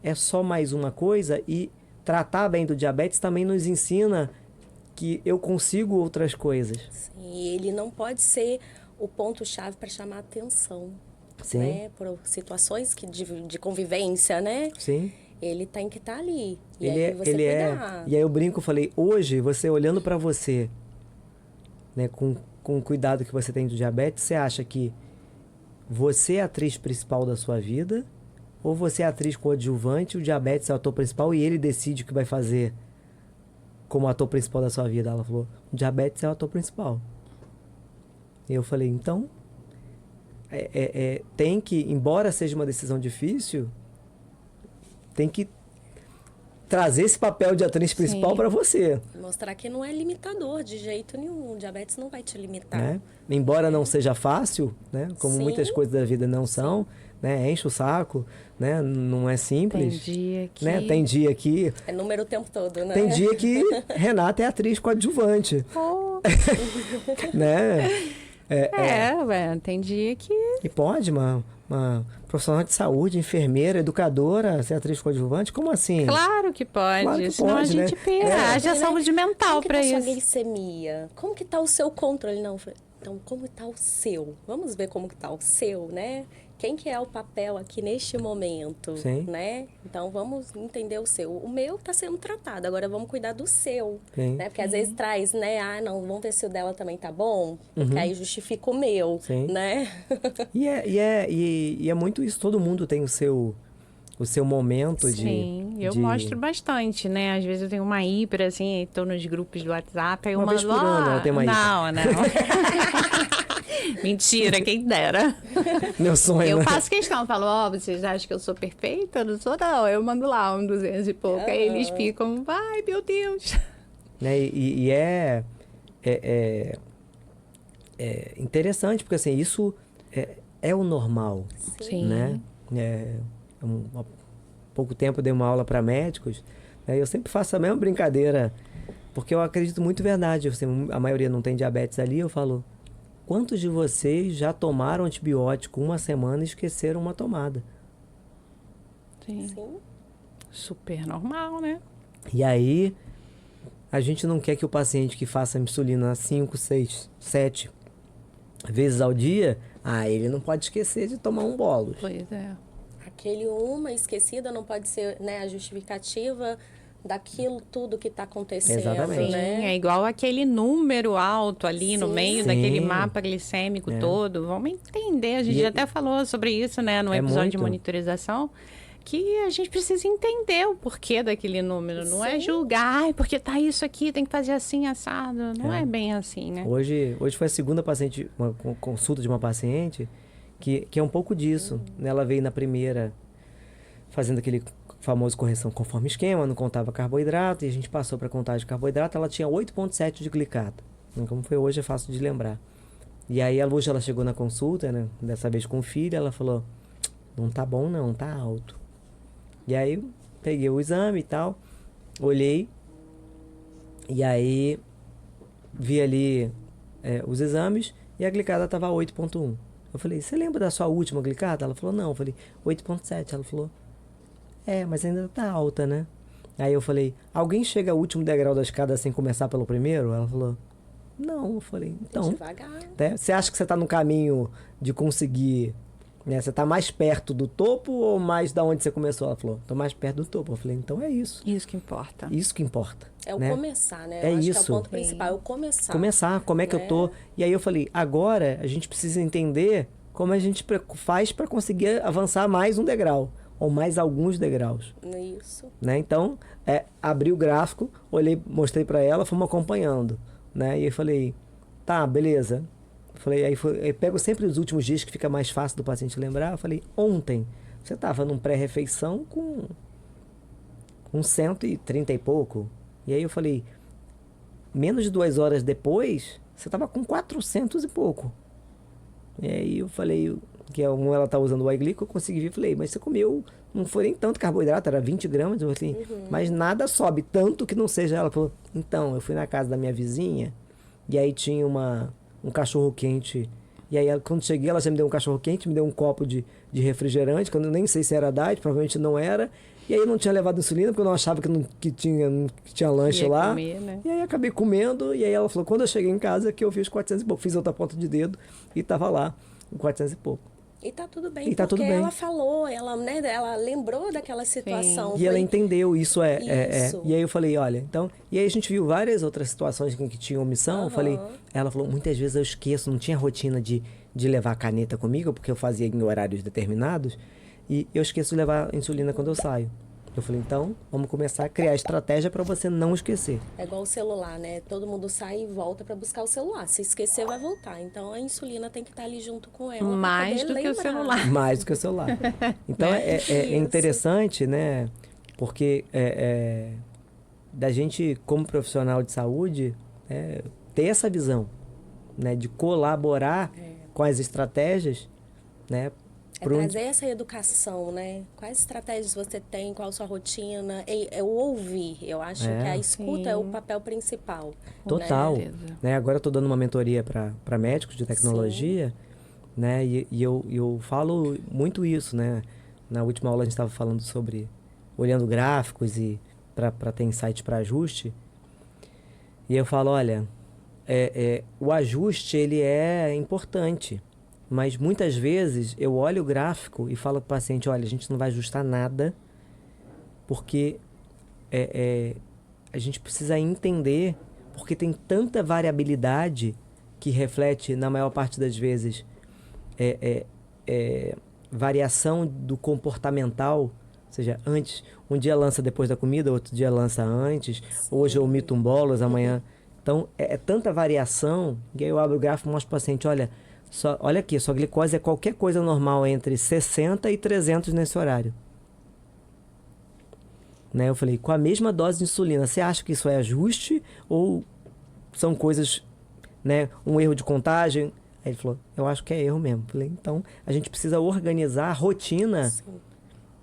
é só mais uma coisa e tratar bem do diabetes também nos ensina que eu consigo outras coisas. Sim, ele não pode ser o ponto-chave para chamar atenção, Sim. né? Por situações de convivência, né? Sim. Ele tem que estar ali. E Ele aí você cuidar. E aí eu brinco, eu falei, hoje você olhando para você, né, com o cuidado que você tem do diabetes, você acha que você é a atriz principal da sua vida ou você é a atriz coadjuvante, o diabetes é o ator principal e ele decide o que vai fazer como ator principal da sua vida? Ela falou, o diabetes é o ator principal. E eu falei, então, tem que, embora seja uma decisão difícil, tem que trazer esse papel de atriz principal para você. Mostrar que não é limitador de jeito nenhum. O diabetes não vai te limitar. Né? Embora não seja fácil, né? Como Sim. muitas coisas da vida não são, né? Enche o saco, né? Não é simples. Tem dia que... Né? Tem dia que... É número o tempo todo, né? Tem dia que Renata é atriz coadjuvante. Oh. Né? Tem dia que... E pode, uma profissional de saúde, enfermeira, educadora, ser atriz coadjuvante? Como assim? Claro que pode. Claro que Senão pode, a gente né? perde. Haja saúde mental Como que para tá sua isso. glicemia? Como que tá o seu controle? Não, então, como tá o seu? Vamos ver como que tá o seu, né? Quem que é o papel aqui neste momento, Sim. né? Então, vamos entender o seu. O meu tá sendo tratado, agora vamos cuidar do seu, Sim. né? Porque às vezes traz, né? Ah, não, vamos ver se o dela também tá bom, porque aí justifica o meu, Sim. né? E é muito isso, todo mundo tem o seu o seu momento Sim, eu de... mostro bastante, né? Às vezes eu tenho uma hiper, assim, tô nos grupos do WhatsApp, aí eu Uma mando, vez por ano ela tem uma hiper. Não. Mentira, quem dera. Meu sonho, Eu né? faço questão, falo, vocês acham que eu sou perfeita? Eu não sou, não. Eu mando lá 200 e pouco. Aí eles ficam, ai, meu Deus. Né? E é interessante, porque assim, isso é o normal, Sim. né? Há pouco tempo eu dei uma aula para médicos, né? Eu sempre faço a mesma brincadeira, porque eu acredito muito verdade. Assim, a maioria não tem diabetes ali, eu falo, quantos de vocês já tomaram antibiótico uma semana e esqueceram uma tomada? Sim. Sim. Super normal, né? E aí, a gente não quer que o paciente que faça insulina 5, 6, 7 vezes ao dia, ele não pode esquecer de tomar um bolos. Pois é. Aquele uma esquecida não pode ser, né, a justificativa daquilo tudo que está acontecendo, Exatamente. Sim, né? é igual aquele número alto ali no Sim. meio Sim. daquele mapa glicêmico todo. Vamos entender. A gente E- até falou sobre isso, né, no É episódio de muito. monitorização, que a gente precisa entender o porquê daquele número. Não é julgar, porque tá isso aqui, tem que fazer assim, assado. Não é bem assim, né? Hoje foi a segunda paciente, uma consulta de uma paciente que é um pouco disso. Ela veio na primeira fazendo aquele famoso correção conforme esquema, não contava carboidrato, e a gente passou para contagem de carboidrato, ela tinha 8,7 de glicado. Como foi hoje, é fácil de lembrar. E aí, hoje ela chegou na consulta, né, dessa vez com o filho, ela falou, não tá bom não, tá alto. E aí, peguei o exame e tal, olhei, e aí, vi ali os exames, e a glicada tava 8,1. Eu falei, você lembra da sua última glicada? Ela falou, não. Eu falei, 8,7. Ela falou, mas ainda tá alta, né? Aí eu falei, alguém chega ao último degrau da escada sem começar pelo primeiro? Ela falou, não. Eu falei, então, Devagar. né? Você acha que você tá no caminho de conseguir, né? Você tá mais perto do topo ou mais da onde você começou? Ela falou, tô mais perto do topo. Eu falei, então é isso. Isso que importa. Isso que importa. É o né? começar, né? É Eu acho que é isso. o ponto principal, é o começar. Começar, como é que eu tô. E aí eu falei, agora a gente precisa entender como a gente faz para conseguir avançar mais um degrau, ou mais alguns degraus. Isso. Né? Então, abri o gráfico, olhei, mostrei para ela, fomos acompanhando. Né? E eu falei, tá, beleza. Falei, aí pego sempre os últimos dias que fica mais fácil do paciente lembrar. Eu falei, ontem você estava num pré-refeição com 130 e pouco. E aí eu falei, menos de 2 horas depois, você estava com 400 e pouco. E aí eu falei, que ela tá usando o iGlico, eu consegui ver, falei, mas você comeu, não foi nem tanto carboidrato, era 20 gramas, eu falei, mas nada sobe, tanto que não seja. Ela falou, então, eu fui na casa da minha vizinha, e aí tinha um cachorro quente, e aí quando cheguei, ela já me deu um cachorro quente, me deu um copo de refrigerante, quando eu nem sei se era diet, provavelmente não era, e aí eu não tinha levado insulina, porque eu não achava que tinha lanche Ia lá. comer, né? E aí acabei comendo, e aí ela falou, quando eu cheguei em casa, que eu fiz 400 e pouco. Fiz outra ponta de dedo e tava lá, com 400 e pouco. E tá tudo bem, E tá porque tudo bem. ela falou, ela, né, ela lembrou daquela situação. E ela foi- entendeu, isso. Isso. E aí eu falei, olha, então... E aí a gente viu várias outras situações em que tinha omissão. Eu falei, ela falou, muitas vezes eu esqueço, não tinha rotina de levar caneta comigo, porque eu fazia em horários determinados, e eu esqueço de levar insulina quando eu saio. Eu falei, então, vamos começar a criar estratégia para você não esquecer. É igual o celular, né? Todo mundo sai e volta para buscar o celular. Se esquecer, vai voltar. Então, a insulina tem que estar ali junto com ela. pra Mais poder do que o lembrar. celular. Mais do que o celular. Então, é Isso. interessante, né? Porque da gente, como profissional de saúde, ter essa visão, né? De colaborar com as estratégias, né? É trazer essa educação, né? Quais estratégias você tem, qual a sua rotina? É o ouvir. Eu acho que a escuta é o papel principal. Total. certeza. Né? Agora eu estou dando uma mentoria para médicos de tecnologia, né? E eu falo muito isso, né? Na última aula a gente estava falando sobre olhando gráficos e para ter insight para ajuste. E eu falo, olha, o ajuste ele é importante, mas muitas vezes eu olho o gráfico e falo para o paciente, olha, a gente não vai ajustar nada, porque a gente precisa entender, porque tem tanta variabilidade que reflete, na maior parte das vezes, variação do comportamental, seja, antes, um dia lança depois da comida, outro dia lança antes, hoje eu omito um bolos, amanhã. Então, é tanta variação, que aí eu abro o gráfico e mostro para o paciente, olha aqui, sua glicose é qualquer coisa normal entre 60 e 300 nesse horário. Né? Eu falei, com a mesma dose de insulina, você acha que isso é ajuste ou são coisas, né, um erro de contagem? Aí ele falou, eu acho que é erro mesmo. Eu falei, então, a gente precisa organizar a rotina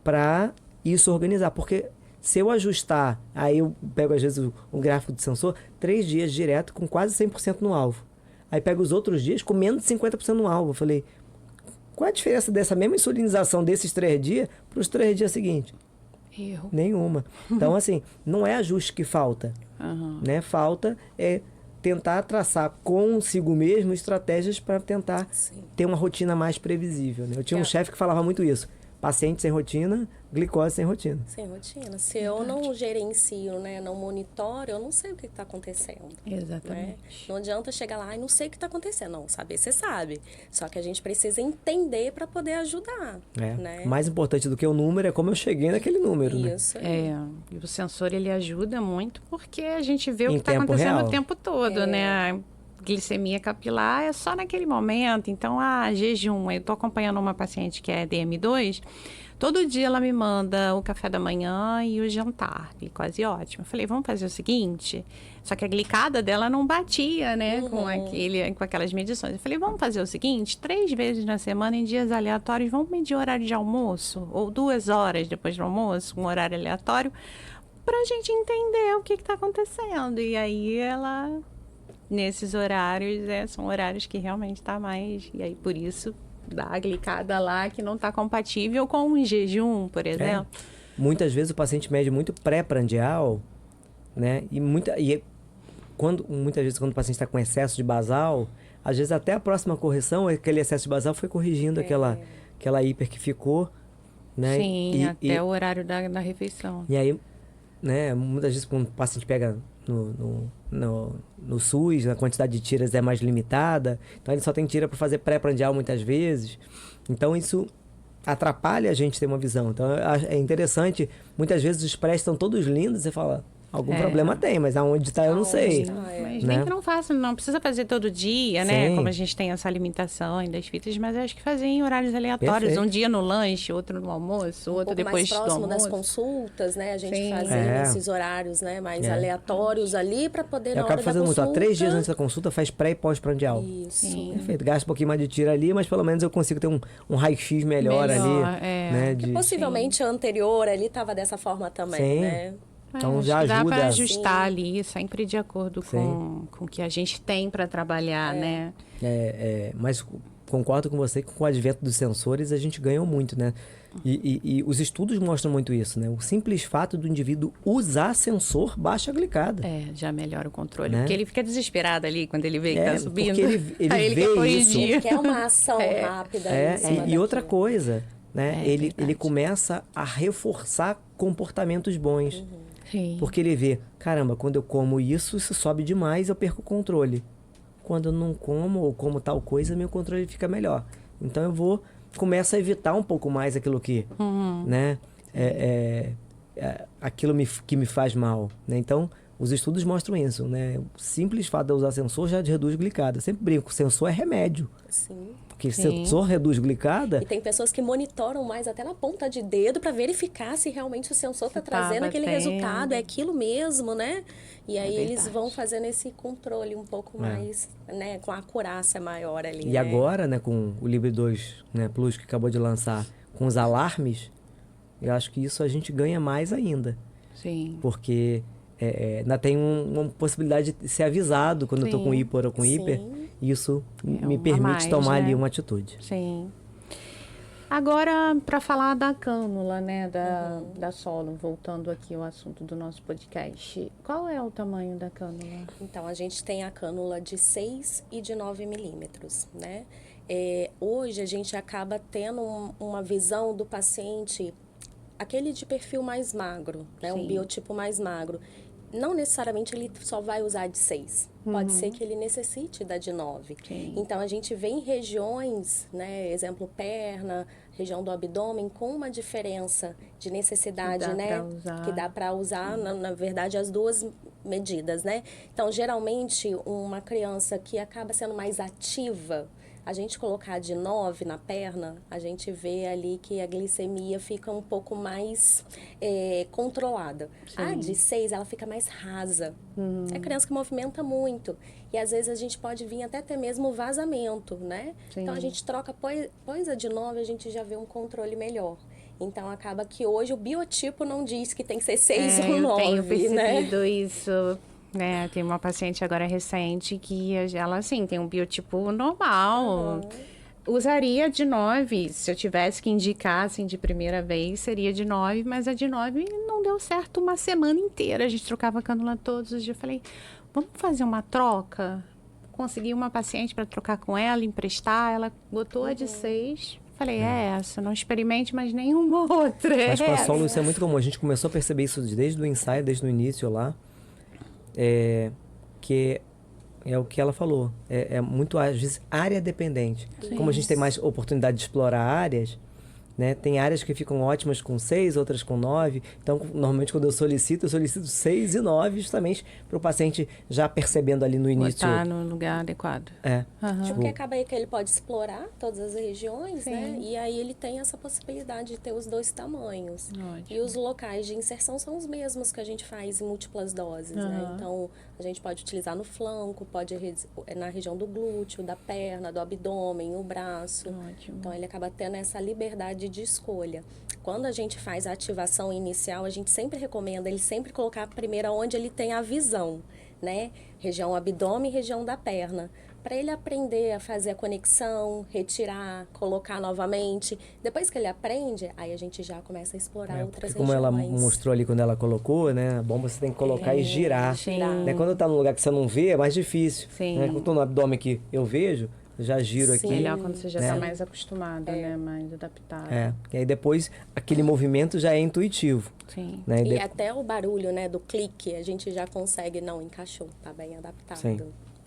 para isso organizar, porque se eu ajustar, aí eu pego às vezes um gráfico de sensor, 3 dias direto com quase 100% no alvo. Aí pego os outros dias com menos de 50% no alvo. Eu falei, qual é a diferença dessa mesma insulinização desses 3 dias para os 3 dias seguintes? Erro. Nenhuma. Então, assim, não é ajuste que falta. Né? Falta tentar traçar consigo mesmo estratégias para tentar ter uma rotina mais previsível. Né? Eu tinha um chefe que falava muito isso. Paciente sem rotina, glicose sem rotina. Sem rotina. Se eu não gerencio, né, não monitoro, eu não sei o que está acontecendo. Exatamente. Né? Não adianta chegar lá e não sei o que está acontecendo. Não, saber você sabe. Só que a gente precisa entender para poder ajudar. Né? Mais importante do que o número é como eu cheguei naquele número. Isso. Né? E o sensor, ele ajuda muito porque a gente vê o Em que está tempo acontecendo real. o tempo todo, né? Glicemia capilar é só naquele momento. Então, jejum. Eu estou acompanhando uma paciente que é DM2. Todo dia ela me manda o café da manhã e o jantar. Glicose ótima. Eu falei, vamos fazer o seguinte. Só que a glicada dela não batia, né? Com aquelas medições. Eu falei, vamos fazer o seguinte. 3 vezes na semana, em dias aleatórios, vamos medir o horário de almoço. Ou 2 horas depois do almoço, um horário aleatório. Pra gente entender o que está acontecendo. E aí ela... Nesses horários, são horários que realmente está mais... E aí, por isso, dá a glicada lá que não está compatível com um jejum, por exemplo. Muitas vezes o paciente mede muito pré-prandial, né? Muitas vezes quando o paciente está com excesso de basal, às vezes até a próxima correção, aquele excesso de basal foi corrigindo aquela hiper que ficou, né? Sim, até o horário da refeição. E aí, né, muitas vezes quando o paciente pega no SUS, a quantidade de tiras é mais limitada, então ele só tem tira para fazer pré-prandial muitas vezes. Então isso atrapalha a gente ter uma visão. Então é interessante, muitas vezes os pré estão todos lindos, você fala, algum problema tem, mas aonde está eu não sei. Mas né? nem que não faça, não precisa fazer todo dia, né? Como a gente tem essa limitação das fitas, mas eu acho que fazer em horários aleatórios. Perfeito. Um dia no lanche, outro no almoço, outro depois do almoço. Mais próximo das consultas, né? A gente fazer esses horários, né? Mais aleatórios ali para poder Eu acabo fazendo muito, 3 dias antes da consulta faz pré e pós-prandial. Isso. Perfeito. Gasto um pouquinho mais de tira ali, mas pelo menos eu consigo ter um raio-x melhor ali. Né? Que possivelmente a anterior ali estava dessa forma também, né? Então já ajuda. Dá para ajustar ali, sempre de acordo com o que a gente tem para trabalhar, né? Mas concordo com você que com o advento dos sensores a gente ganhou muito, né? E os estudos mostram muito isso, né? O simples fato do indivíduo usar sensor baixa a glicada. Já melhora o controle. Né? Porque ele fica desesperado ali quando ele vê que tá subindo. Porque ele Aí ele vê quer isso. corrigir. Ele quer uma ação rápida. E outra coisa, né? Ele verdade. começa a reforçar comportamentos bons. Sim. Porque ele vê, caramba, quando eu como isso sobe demais, eu perco o controle. Quando eu não como ou como tal coisa, meu controle fica melhor. Então eu começo a evitar um pouco mais aquilo que, né, aquilo que me faz mal, né? Então, os estudos mostram isso, né? O simples fato de usar sensor já reduz glicada. Eu sempre brinco, sensor é remédio. Sim. Porque sensor reduz glicada. E tem pessoas que monitoram mais até na ponta de dedo para verificar se realmente o sensor está trazendo aquele resultado, é aquilo mesmo, né? E aí eles vão fazendo esse controle um pouco mais, né, com a acurácia maior ali. E agora, né, com o Libre 2, né, Plus que acabou de lançar, com os alarmes, eu acho que isso a gente ganha mais ainda. Sim. Porque ainda tem uma possibilidade de ser avisado quando eu estou com hiper ou com hiper. Isso me permite tomar ali uma atitude. Sim. Agora, para falar da cânula, né, da Solo, voltando aqui ao assunto do nosso podcast, qual é o tamanho da cânula? Então, a gente tem a cânula de 6 e de 9 milímetros, né? Hoje, a gente acaba tendo uma visão do paciente, aquele de perfil mais magro, né? Um biotipo mais magro. Não necessariamente ele só vai usar de 6. Pode ser que ele necessite da de 9. Então, a gente vê em regiões, né? Exemplo, perna, região do abdômen com uma diferença de necessidade, Que dá né? pra usar. Que dá para usar, na verdade, as duas medidas, né? Então, geralmente, uma criança que acaba sendo mais ativa, a gente colocar de 9 na perna, a gente vê ali que a glicemia fica um pouco mais controlada. A de 6, ela fica mais rasa. É criança que movimenta muito. E às vezes a gente pode vir até ter mesmo vazamento, né? Sim. Então a gente troca, pôs a de 9, a gente já vê um controle melhor. Então acaba que hoje o biotipo não diz que tem que ser 6 ou eu 9, tenho né? percebido isso. Né, tem uma paciente agora recente que ela, assim, tem um biotipo normal. Usaria de 9. Se eu tivesse que indicar, assim, de primeira vez, seria de 9. Mas a de 9 não deu certo uma semana inteira. A gente trocava cânula todos os dias. Eu falei, vamos fazer uma troca? Consegui uma paciente para trocar com ela, emprestar. Ela botou a de 6. Falei, é essa. Não experimente mais nenhuma outra. Mas com a essa. solo isso é muito comum. A gente começou a perceber isso desde o ensaio, desde o início lá. Que é o que ela falou. É muito, às vezes, área dependente. Como a gente tem mais oportunidade de explorar áreas, né? Tem áreas que ficam ótimas com 6, outras com 9. Então, normalmente, quando eu solicito 6 e 9, justamente para o paciente já percebendo ali no início. Botar no lugar adequado. Porque acaba aí que ele pode explorar todas as regiões, Sim. né? E aí ele tem essa possibilidade de ter os 2 tamanhos. Ótimo. E os locais de inserção são os mesmos que a gente faz em múltiplas doses, né? Então, a gente pode utilizar no flanco, pode na região do glúteo, da perna, do abdômen, o braço. Ótimo. Então, ele acaba tendo essa liberdade de escolha. Quando a gente faz a ativação inicial, a gente sempre recomenda ele sempre colocar primeiro onde ele tem a visão, né? Região abdômen e região da perna. Para ele aprender a fazer a conexão, retirar, colocar novamente. Depois que ele aprende, aí a gente já começa a explorar outras Como regiões. ela mostrou ali quando ela colocou, né? A bomba você tem que colocar e girar. Sim. Né? Quando tá num lugar que você não vê, é mais difícil. Sim. Né? Quando eu tô no abdômen que eu vejo, eu já giro Sim. aqui. Melhor quando você já né? está mais acostumada, né? Mais adaptada. E aí depois, aquele movimento já é intuitivo. Sim. Né? E até o barulho, né, do clique, a gente já consegue, não, encaixou, tá bem adaptado. Sim.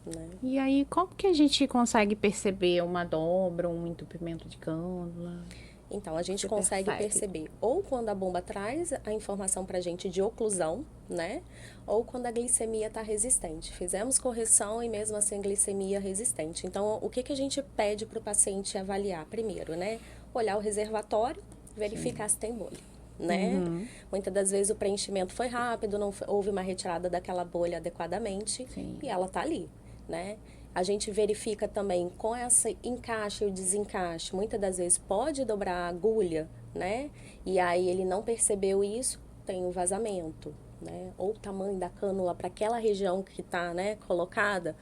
Né? E aí, como que a gente consegue perceber uma dobra, um entupimento de cânula? Então, a gente Você consegue percebe. perceber ou quando a bomba traz a informação pra gente de oclusão, né? Ou quando a glicemia está resistente. Fizemos correção e mesmo assim a glicemia resistente. Então, o que a gente pede para o paciente avaliar primeiro, né? Olhar o reservatório, verificar se tem bolha. Né? Muitas das vezes o preenchimento foi rápido, não houve uma retirada daquela bolha adequadamente. Sim. E ela tá ali, né? A gente verifica também com esse encaixe e o desencaixe. Muitas das vezes pode dobrar a agulha, né? E aí ele não percebeu isso, tem um vazamento, né? Ou o tamanho da cânula para aquela região que está, né, colocada,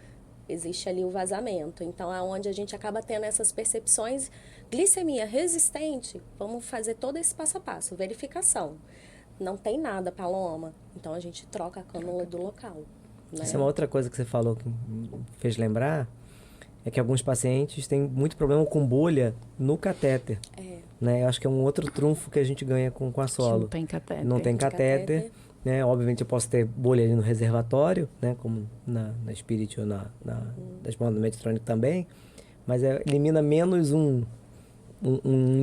existe ali o vazamento. Então, é onde a gente acaba tendo essas percepções. Glicemia resistente, vamos fazer todo esse passo a passo, verificação. Não tem nada, Paloma, então a gente troca a cânula do local. Né? Isso é uma outra coisa que você falou que me fez lembrar, é que alguns pacientes têm muito problema com bolha no catéter. Né? Eu acho que é um outro trunfo que a gente ganha com a solo. Não tem catéter. Não tem catéter. Né? Obviamente eu posso ter bolha ali no reservatório, né? Como na Spirit ou na esponja do Medtronic também, mas elimina menos um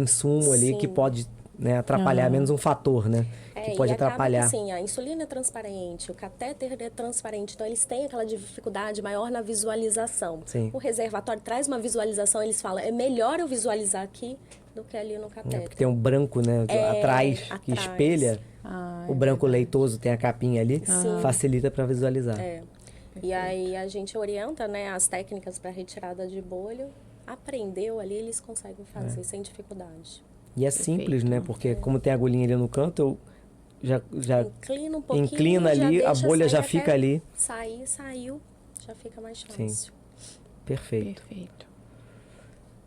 insumo ali Sim. que pode, né, atrapalhar, menos um fator, né? Que pode e acaba atrapalhar. que, assim, a insulina é transparente, o catéter é transparente, então eles têm aquela dificuldade maior na visualização. Sim. O reservatório traz uma visualização, eles falam, é melhor eu visualizar aqui do que ali no catéter. Porque tem um branco, né, atrás, que atrás. espelha. O branco leitoso tem a capinha ali, Sim. facilita para visualizar. E aí a gente orienta, né, as técnicas para retirada de bolha. Aprendeu ali, eles conseguem fazer sem dificuldade. E é simples, né? Porque como tem a agulhinha ali no canto, eu já Inclina um pouquinho, inclina já ali, a deixa bolha sair já até fica ali. Saiu, já fica mais fácil. Perfeito. Perfeito.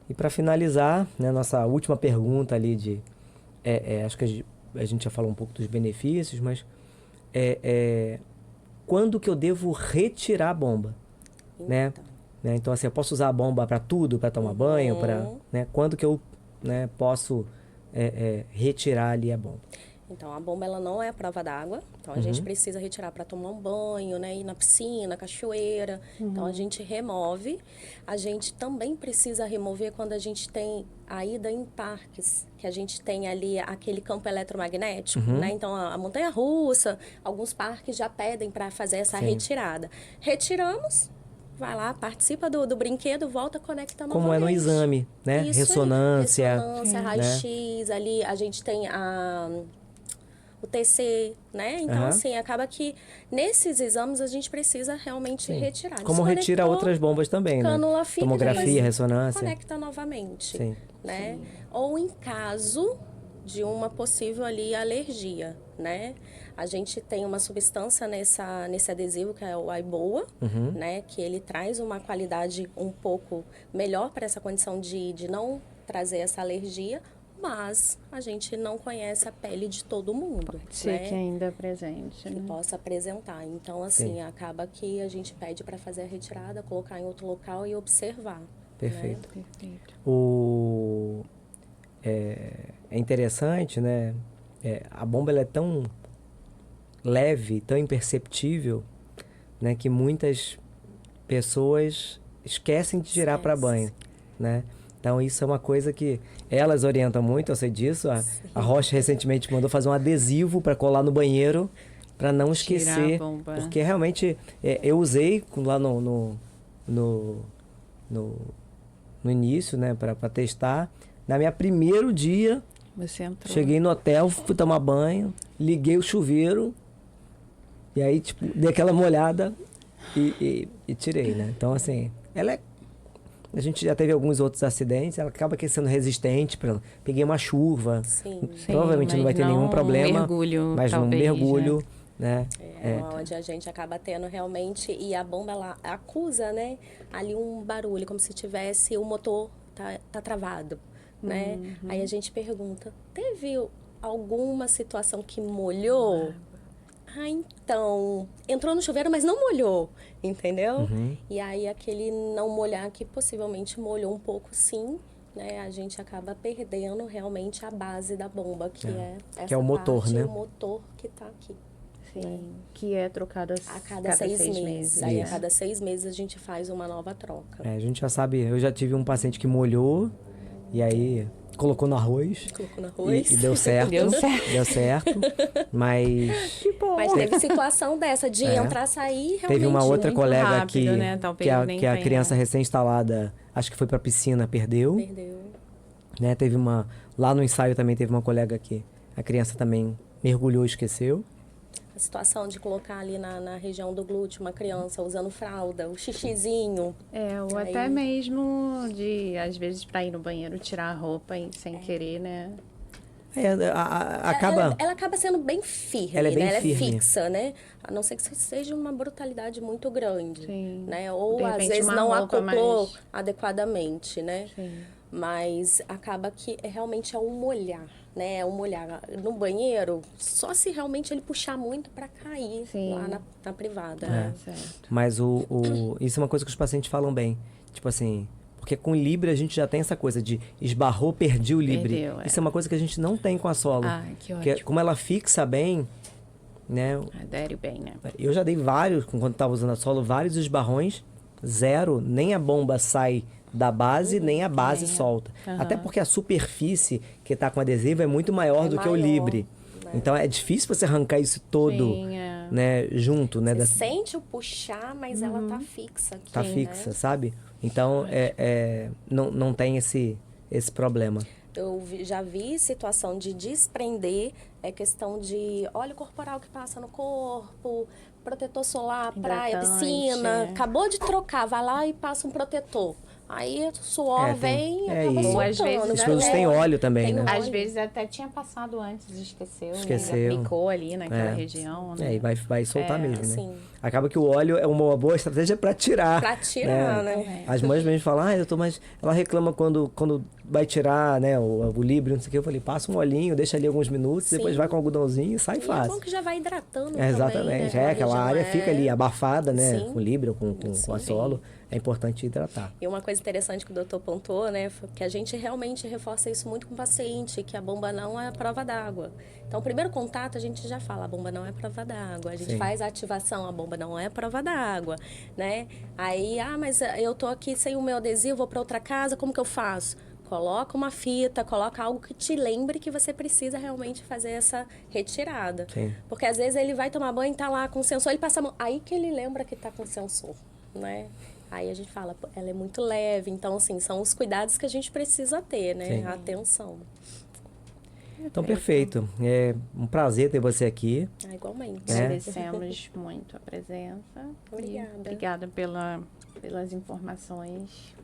E para finalizar, né, nossa última pergunta ali de... acho que a gente já falou um pouco dos benefícios, mas... quando que eu devo retirar a bomba? Né? Então, assim, eu posso usar a bomba para tudo, para tomar banho, para... Né? Quando que eu posso retirar ali a bomba? Então, a bomba ela não é a prova d'água. Então, a gente precisa retirar para tomar um banho, né? Ir na piscina, cachoeira. Então, a gente remove. A gente também precisa remover quando a gente tem a ida em parques, que a gente tem ali aquele campo eletromagnético, né? Então, a montanha-russa, alguns parques já pedem para fazer essa retirada. Retiramos, vai lá, participa do brinquedo, volta, conecta novamente. Como é no exame, né? Isso aí, Ressonância. ressonância, raio-x, ali a gente tem o TC, né? Então, assim, acaba que nesses exames a gente precisa realmente retirar. Como retira Desconectou, outras bombas também, né? cânula fica, Tomografia, depois ressonância. conecta novamente, Sim. né? Ou em caso de uma possível ali alergia, né? A gente tem uma substância nesse adesivo que é o Aiboa, né? Que ele traz uma qualidade um pouco melhor para essa condição de não trazer essa alergia, mas a gente não conhece a pele de todo mundo, Ser né? que ainda é presente, Que né? possa apresentar. Então, assim, acaba que a gente pede para fazer a retirada, colocar em outro local e observar. Perfeito. Perfeito. É interessante, né? A bomba ela é tão leve, tão imperceptível, né? Que muitas pessoas esquecem de tirar para banho, né? Então, isso é uma coisa que elas orientam muito, eu sei disso. A Rocha recentemente mandou fazer um adesivo para colar no banheiro, para não Tirar a esquecer. bomba. Porque realmente, eu usei lá no início, né, para testar. Na minha primeiro dia, Você entrou. cheguei no hotel, fui tomar banho, liguei o chuveiro, e aí, tipo, dei aquela molhada e tirei, né? Então, assim, a gente já teve alguns outros acidentes, ela acaba sendo resistente. Peguei uma chuva, Sim. provavelmente não vai ter nenhum problema, mergulho, mas num talvez, mergulho, né? Onde a gente acaba tendo realmente, e a bomba ela acusa, né, ali um barulho, como se tivesse o motor tá travado, né? Aí a gente pergunta, teve alguma situação que molhou? Ah, então, entrou no chuveiro, mas não molhou, entendeu? E aí aquele não molhar que possivelmente molhou um pouco, sim, né? A gente acaba perdendo realmente a base da bomba, que é essa Que é o motor, parte, né? o motor que tá aqui. Sim, que é trocado A cada 6 meses. Aí, né? a cada 6 meses, a gente faz uma nova troca. A gente já sabe, eu já tive um paciente que molhou, e aí colocou no arroz. Colocou no arroz. E deu certo. Deu certo. Deu certo. Mas Que bom. Mas teve situação dessa, de entrar, sair, realmente. teve uma outra muito colega rápido, aqui, né? Talvez nem que a tenha. criança recém-instalada, acho que foi pra piscina, perdeu. Perdeu. Né? Teve lá no ensaio também teve uma colega que a criança também mergulhou e esqueceu. A situação de colocar ali na região do glúteo uma criança usando fralda, o xixizinho. Ou Aí- até mesmo de, às vezes, para ir no banheiro tirar a roupa e sem querer, né? Acaba... Ela acaba sendo bem firme, Ela é bem né? Ela firme. é fixa, né? A não ser que seja uma brutalidade muito grande, Sim. né? Ou De às repente, vezes uma não roupa acoplou mais- adequadamente, né? Sim. Mas acaba que realmente é um molhar, né? É um molhar no banheiro, só se realmente ele puxar muito para cair Sim. lá na privada, É. né? Certo. Mas isso é uma coisa que os pacientes falam bem. Tipo assim, porque com o Libre a gente já tem essa coisa de esbarrou, perdi o Libre. Perdeu, Isso é uma coisa que a gente não tem com a Solo. Que Porque ótimo. como ela fixa bem, né? Adere bem, né? Eu já dei vários, quando estava usando a Solo, vários esbarrões, zero, nem a bomba sai da base, nem a base solta. Até porque a superfície que está com adesivo é muito maior do que o maior, Libre. né? Então é difícil você arrancar isso todo, Sim, é. né, junto, né? Você da- sente o puxar, mas ela tá fixa aqui, Tá né? fixa, sabe? Então não tem esse problema. Eu já vi situação de desprender, é questão de óleo corporal que passa no corpo, protetor solar, praia, Hidratante, piscina. Acabou de trocar, vai lá e passa um protetor. Aí o suor vem e acaba e- soltando. Ou às vezes Os Vai produtos ver. têm óleo também, Tem né? óleo. Às vezes até tinha passado antes, esqueceu. Esqueceu. Né? Aplicou ali naquela É. região, né? E vai soltar mesmo, né? Assim. Acaba que o óleo é uma boa estratégia para tirar. Pra tirar, né? As mães mesmo falam, doutor, mas ela reclama quando vai tirar, né, o Libre, não sei o que, eu falei, passa um olhinho, deixa ali alguns minutos, Sim. depois vai com o algodãozinho e sai E é fácil. bom que já vai hidratando Exatamente, também, né? aquela A área região fica ali abafada, né, Sim. com o Libre ou com a Sim. solo, é importante hidratar. E uma coisa interessante que o doutor pontuou, né, foi que a gente realmente reforça isso muito com o paciente, que a bomba não é a prova d'água. Então, o primeiro contato, a gente já fala, a bomba não é prova d'água. A gente Sim. faz a ativação, a bomba não é prova d'água, né? Aí, mas eu tô aqui sem o meu adesivo, vou para outra casa, como que eu faço? Coloca uma fita, coloca algo que te lembre que você precisa realmente fazer essa retirada. Sim. Porque às vezes ele vai tomar banho e tá lá com o sensor, ele passa a mão, aí que ele lembra que tá com o sensor, né? Aí a gente fala, ela é muito leve, então assim, são os cuidados que a gente precisa ter, né? Sim. A atenção. Então, perfeito. É um prazer ter você aqui. Igualmente. Agradecemos muito a presença. Obrigada. E obrigada pelas informações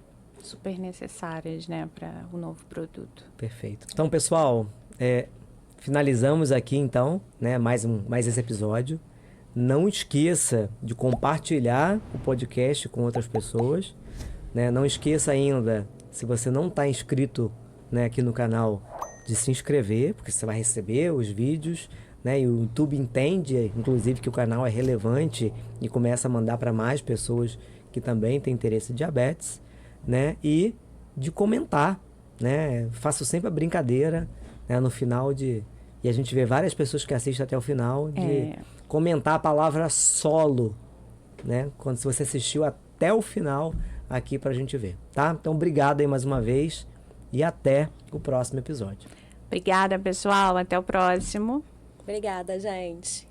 super necessárias, né, para o novo produto. Perfeito. Então, pessoal, finalizamos aqui, então, né, mais esse episódio. Não esqueça de compartilhar o podcast com outras pessoas, né? Não esqueça ainda, se você não está inscrito, né, aqui no canal, de se inscrever, porque você vai receber os vídeos, né? E o YouTube entende, inclusive, que o canal é relevante e começa a mandar para mais pessoas que também têm interesse em diabetes, né? E de comentar, né? Faço sempre a brincadeira, né, no final e a gente vê várias pessoas que assistem até o final de comentar a palavra solo, né? Se você assistiu até o final aqui pra gente ver, tá? Então, obrigado aí mais uma vez e até o próximo episódio. Obrigada, pessoal. Até o próximo. Obrigada, gente.